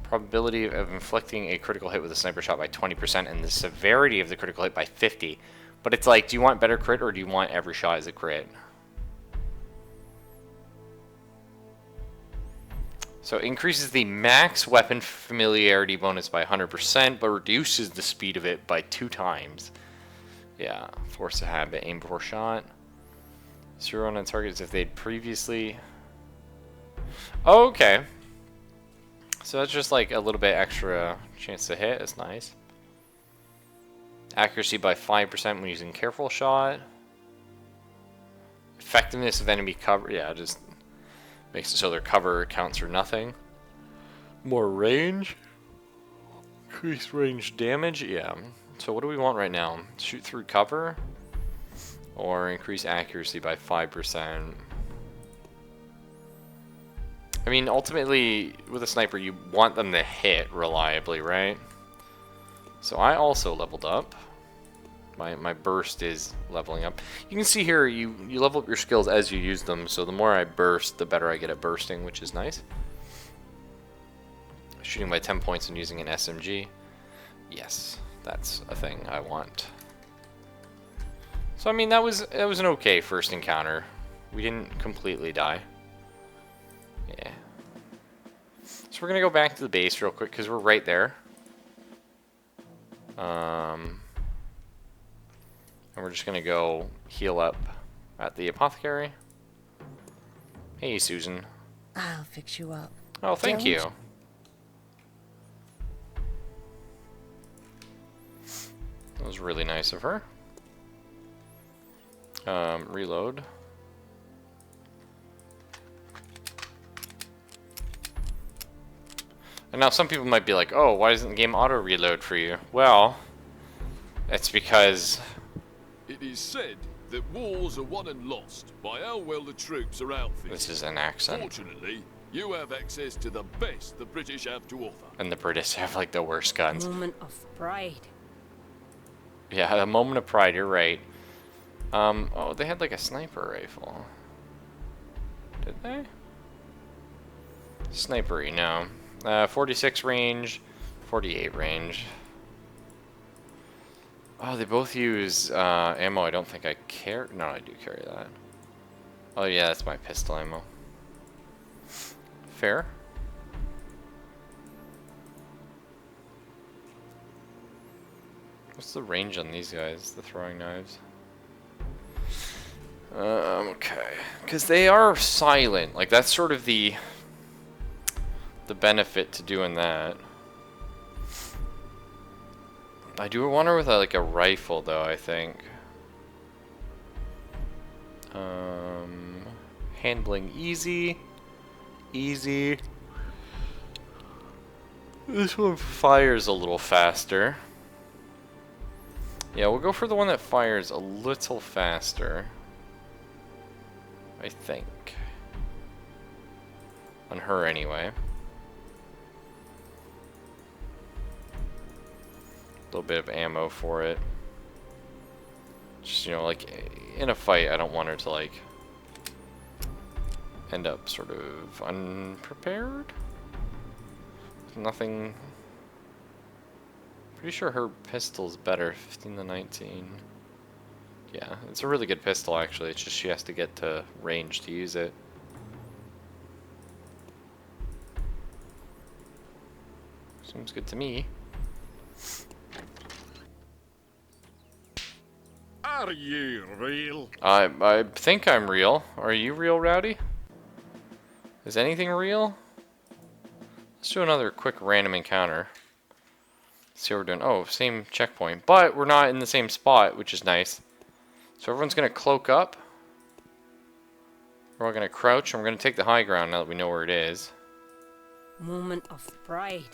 Probability of inflicting a critical hit with a sniper shot by 20% and the severity of the critical hit by 50%. But it's like, do you want better crit or do you want every shot as a crit? So increases the max weapon familiarity bonus by 100%, but reduces the speed of it by 2 times. Yeah, force of habit, aim before shot. Zero on targets if they'd previously... Oh, okay. So that's just like a little bit extra chance to hit. That's nice. Accuracy by 5% when using careful shot. Effectiveness of enemy cover. Yeah, just makes it so their cover counts for nothing. More range. Increased range damage. Yeah. So what do we want right now? Shoot through cover? Or increase accuracy by 5%. I mean, ultimately, with a sniper, you want them to hit reliably, right? So I also leveled up. My burst is leveling up. You can see here, you level up your skills as you use them, so the more I burst, the better I get at bursting, which is nice. Shooting by 10 points and using an SMG. Yes, that's a thing I want. So I mean, that was an okay first encounter. We didn't completely die. Yeah. So we're gonna go back to the base real quick because we're right there. And we're just gonna go heal up at the apothecary. Hey, Susan. I'll fix you up. Oh, thank you. That was really nice of her. Reload. And now some people might be like, oh, why doesn't the game auto-reload for you? Well, it's because... It is said that wars are won and lost by how well the troops are outfitted. This is an accent. Fortunately, you have access to the best the British have to offer. And the British have like the worst guns. Moment of pride. Yeah, a moment of pride, you're right. Oh, they had like a sniper rifle. Did they? Snipery, no. 46 range, 48 range. Oh, they both use ammo. I don't think I care. No, I do carry that. Oh yeah, that's my pistol ammo. Fair. What's the range on these guys, the throwing knives? Okay, because they are silent. Like that's sort of the benefit to doing that. I do wonder with like a rifle though, I think. Handling easy. Easy. This one fires a little faster. Yeah, we'll go for the one that fires a little faster. I think. On her anyway. A little bit of ammo for it. Just, you know, like in a fight, I don't want her to like end up sort of unprepared. Nothing. Pretty sure her pistol's better, 15 to 19. Yeah, it's a really good pistol actually. It's just she has to get to range to use it. Seems good to me. Are you real? I think I'm real. Are you real, Rowdy? Is anything real? Let's do another quick random encounter. Let's see what we're doing. Oh, same checkpoint. But we're not in the same spot, which is nice. So everyone's going to cloak up. We're all going to crouch, and we're going to take the high ground now that we know where it is. Moment of pride.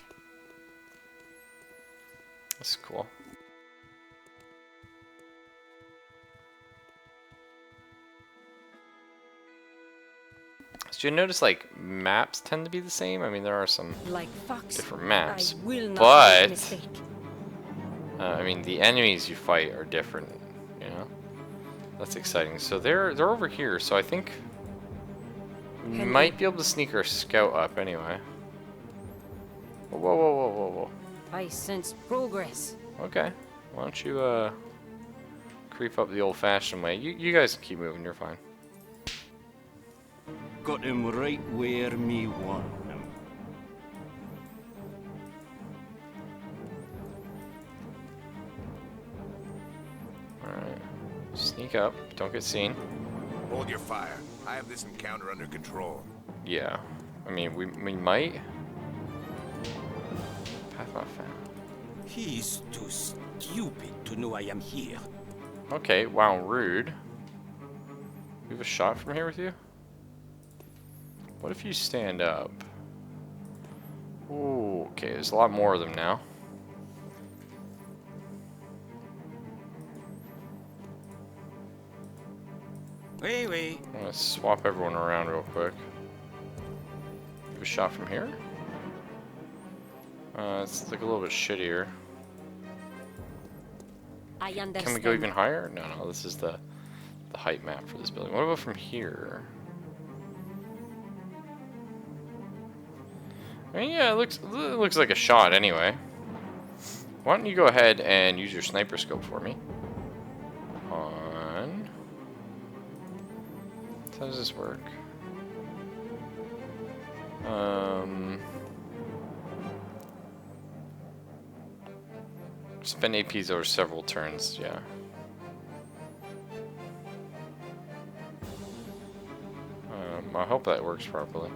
That's cool. So you notice like maps tend to be the same. I mean, there are some like Fox, different maps, I will not but make a mistake. I mean the enemies you fight are different. You know, that's exciting. So they're over here. So I think we might be able to sneak our scout up anyway. Whoa, whoa, whoa, whoa, whoa, whoa. I sense progress. Okay, why don't you creep up the old-fashioned way? You guys keep moving. You're fine. Got him right where me want him. Alright. Sneak up. Don't get seen. Hold your fire. I have this encounter under control. Yeah. I mean, we might. Path not found. He's too stupid to know I am here. Okay, wow, rude. We have a shot from here with you? What if you stand up? Ooh, okay, there's a lot more of them now. Wait. I'm gonna swap everyone around real quick. Give a shot from here. It's like a little bit shittier. I understand. Can we go even higher? No, this is the height map for this building. What about from here? I mean, yeah, it looks like a shot anyway. Why don't you go ahead and use your sniper scope for me? On. How does this work? Spend APs over several turns, yeah. I hope that works properly.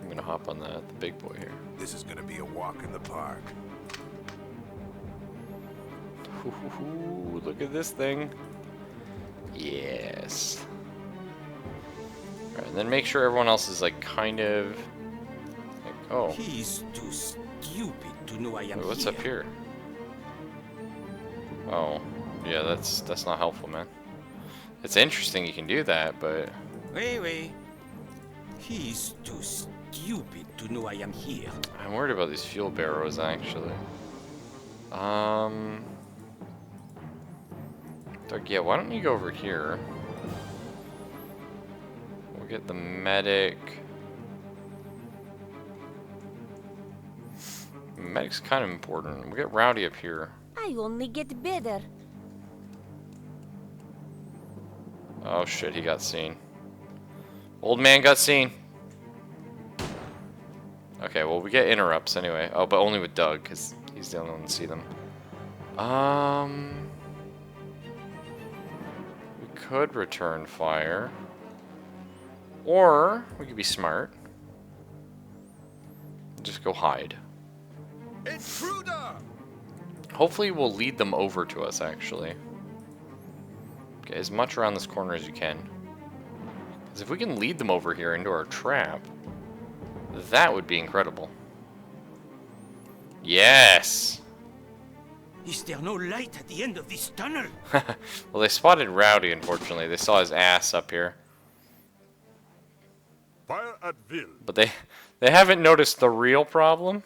I'm gonna hop on the big boy here. This is gonna be a walk in the park. Ooh, look at this thing. Yes. Alright, and then make sure everyone else is like kind of like, oh. He's too stupid to know I am Wait, what's here. up here? Oh, yeah, that's not helpful, man. It's interesting you can do that, but Wait. He's too stupid to know I am here. I'm worried about these fuel barrows actually. Doug, yeah, why don't you go over here? We'll get the medic. Medic's kind of important. We'll get Rowdy up here. I only get better. Oh shit, he got seen. Old man got seen. Okay, well, we get interrupts anyway. Oh, but only with Doug, because he's the only one to see them. We could return fire. Or, we could be smart. Just go hide. Intruder! Hopefully we'll lead them over to us, actually. Get as much around this corner as you can. Because if we can lead them over here into our trap, that would be incredible. Yes! Is there no light at the end of this tunnel? Well, they spotted Rowdy, unfortunately. They saw his ass up here. Fire at will. But they haven't noticed the real problem.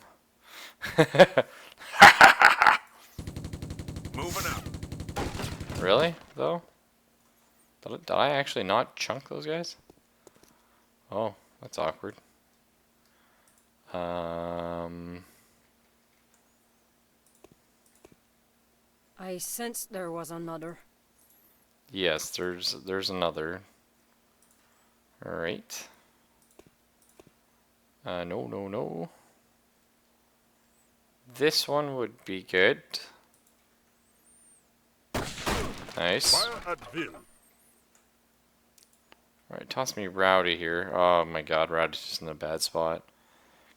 Moving up. Really, though? Did I actually not chunk those guys? Oh, that's awkward. I sensed there was another. Yes, there's another. All right. No. This one would be good. Nice. Fire at will. Alright, toss me Rowdy here. Oh my god, Rowdy's just in a bad spot.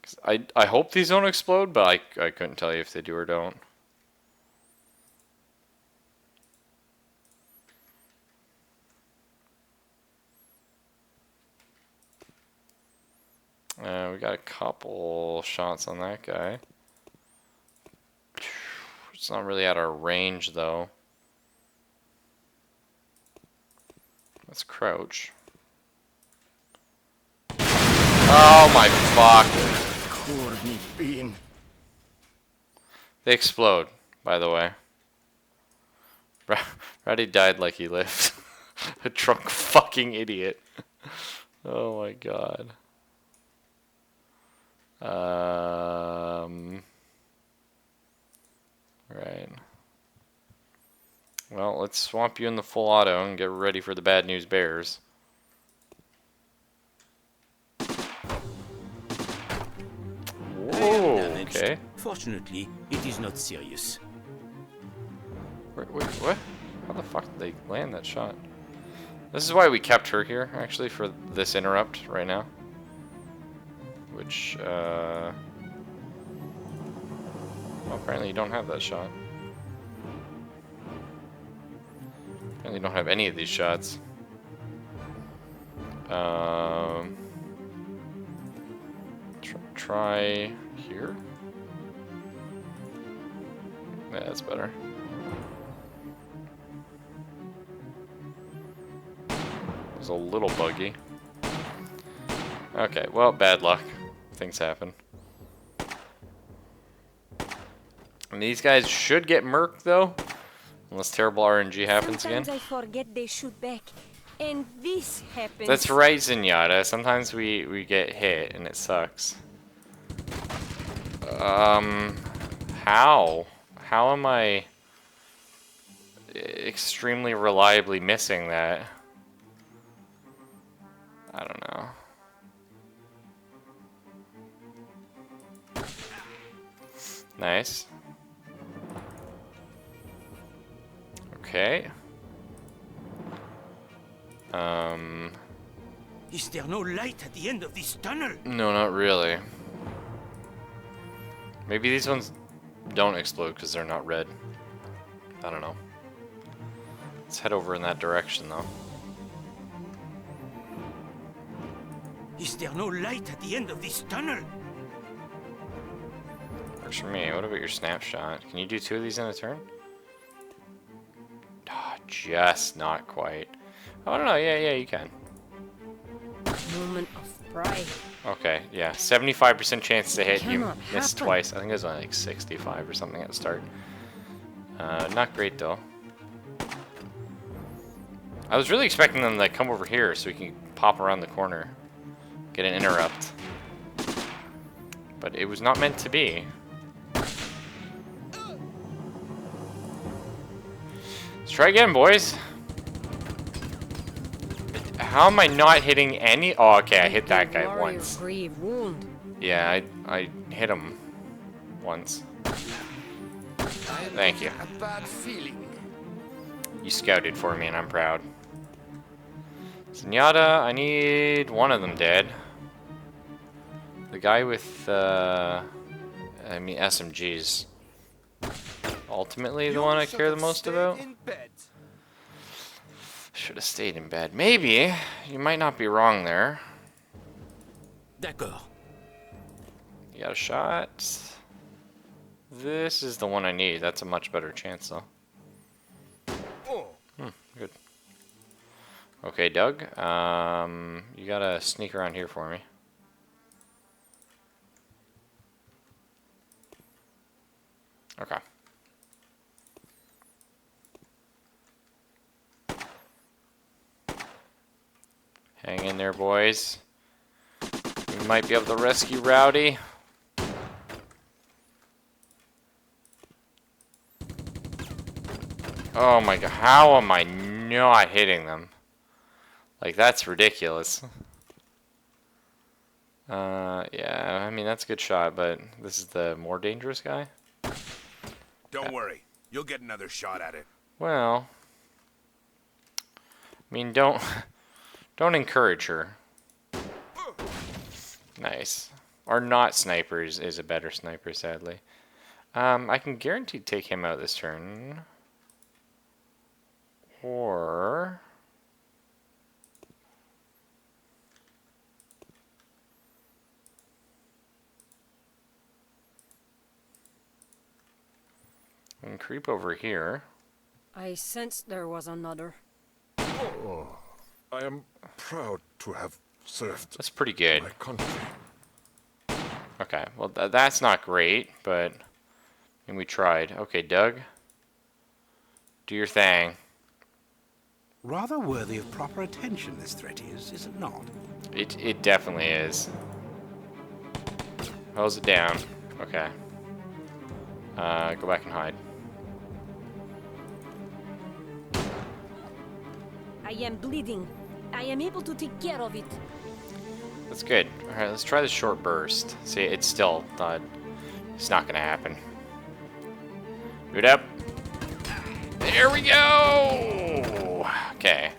'Cause I hope these don't explode, but I couldn't tell you if they do or don't. We got a couple shots on that guy. It's not really at our range, though. Let's crouch. Oh my fuck. Corny bean. They explode, by the way. Rowdy died like he lived. A drunk fucking idiot. Oh my god. Right. Well, let's swamp you in the full auto and get ready for the bad news bears. Whoa, okay. Fortunately, it is not serious. Wait, what? How the fuck did they land that shot? This is why we kept her here, actually, for this interrupt right now. Which, well, apparently you don't have that shot. Apparently you don't have any of these shots. Try here? Yeah, that's better. It's a little buggy. Okay, well, bad luck. Things happen. And these guys should get murked, though. Unless terrible RNG happens again. Sometimes I forget they shoot back. And this happens. That's right, Zenyatta. Sometimes we get hit, and it sucks. How? How am I extremely reliably missing that? I don't know. Nice. Okay. Is there no light at the end of this tunnel? No, not really. Maybe these ones don't explode because they're not red. I don't know. Let's head over in that direction, though. Is there no light at the end of this tunnel? Works for me. What about your snapshot? Can you do 2 of these in a turn? Oh, just not quite. Oh, no, yeah, you can. Moment of pride. Okay, yeah. 75% chance to hit. You Cannot missed happen. twice. I think it was only like 65 or something at the start. Not great, though. I was really expecting them to like, come over here so we can pop around the corner. Get an interrupt. But it was not meant to be. Let's try again, boys. How am I not hitting any? Oh, okay, I hit that guy once. Grave wound. Yeah, I hit him once. Thank you. A bad feeling. You scouted for me, and I'm proud. Zenyatta, I need one of them dead. The guy with, SMGs. Ultimately, the one I care the most about. Should have stayed in bed. Maybe. You might not be wrong there. D'accord. You got a shot. This is the one I need. That's a much better chance, though. Good. Okay, Doug. You gotta sneak around here for me. Okay. Hang in there, boys. We might be able to rescue Rowdy. Oh my god, how am I not hitting them? Like, that's ridiculous. Yeah, I mean, that's a good shot, but this is the more dangerous guy? Don't worry. You'll get another shot at it. Well, I mean, don't encourage her. Nice. Our not sniper is a better sniper, sadly. I can guarantee take him out this turn. Or... I can creep over here. I sensed there was another. Oh, I am proud to have served That's pretty good. my country. Okay, well that's not great, but and we tried. Okay, Doug, do your thing. Rather worthy of proper attention, this threat is it not? It definitely is. Hose it down. Okay. Go back and hide. I am bleeding. I am able to take care of it. That's good. All right, let's try the short burst. See, it's still not. It's not gonna happen. Boot up. There we go! Okay.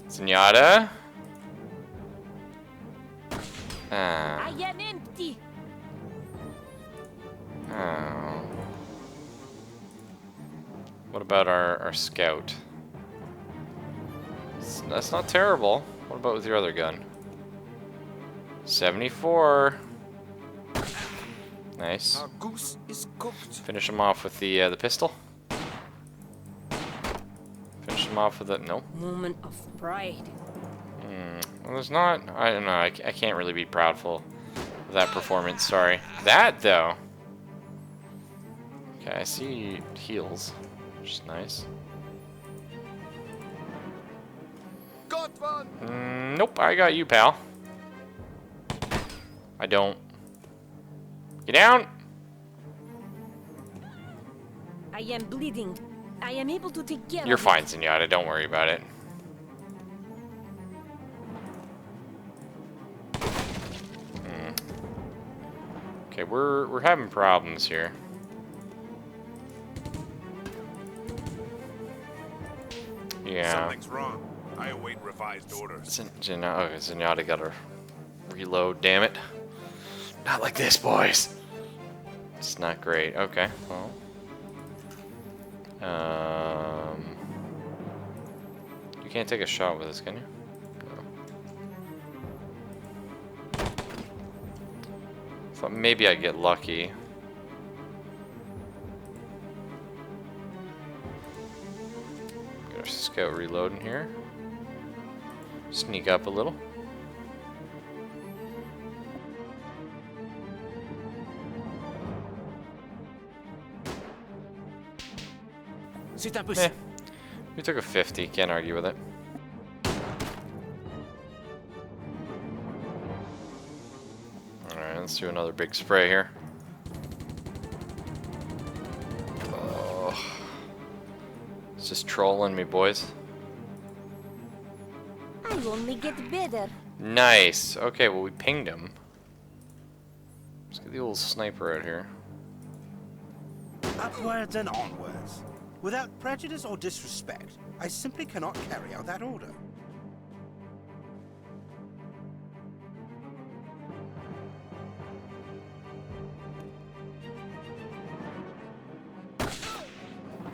Zenyatta. I am empty. Oh. What about our scout? That's not terrible. What about with your other gun? 74. Nice. Our goose is cooked. Finish him off with the pistol. Finish him off with the no. Moment of pride. Well, there's not. I don't know. I can't really be proudful of that performance. Sorry. That though. Okay, I see heals, which is nice. Got one. Nope, I got you, pal. I don't. Get down. I am bleeding. I am able to take care You're of fine, it. Zenyatta. Don't worry about it. Okay, we're having problems here. Yeah. Something's wrong. I await revised orders. Zenyatta got to reload. Damn it! Not like this, boys. It's not great. Okay. Well. You can't take a shot with this, can you? No. Thought maybe I'd get lucky. Get our scout reloading here. Sneak up a little. C'est impossible. We took a 50. Can't argue with it. Alright, let's do another big spray here. Oh. It's just trolling me, boys. I only get better. Nice. Okay, well, we pinged him. Let's get the old sniper out here. Upwards and onwards. Without prejudice or disrespect, I simply cannot carry out that order.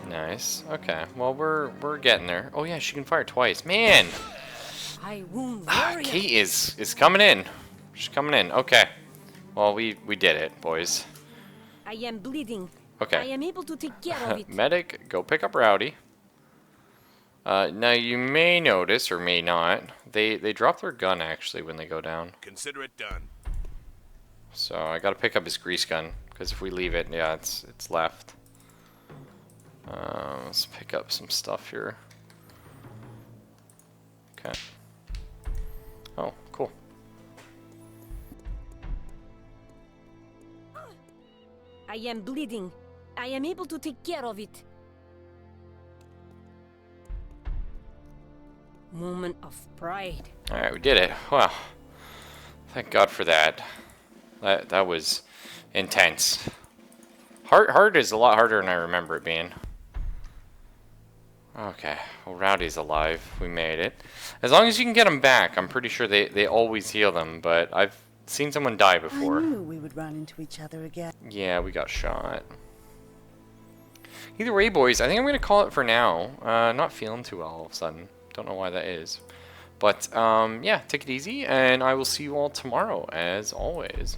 Nice. Okay. Well, we're getting there. Oh yeah, she can fire twice. Man, I wound warrior. Kate is coming in. She's coming in. Okay. Well, we did it, boys. I am bleeding. Okay. I am able to take care of it. Medic, go pick up Rowdy. Now you may notice, or may not, they drop their gun actually when they go down. Consider it done. So I gotta pick up his grease gun, because if we leave it, yeah, it's left. Let's pick up some stuff here. Okay. Oh, cool. I am bleeding. I am able to take care of it. Moment of pride. Alright, we did it. Well, thank God for that. That was intense. Hard is a lot harder than I remember it being. Okay, well, Rowdy's alive. We made it. As long as you can get them back, I'm pretty sure they always heal them, but I've seen someone die before. I knew we would run into each other again. Yeah, we got shot. Either way, boys, I think I'm going to call it for now. Not feeling too well all of a sudden. Don't know why that is. But, yeah, take it easy, and I will see you all tomorrow, as always.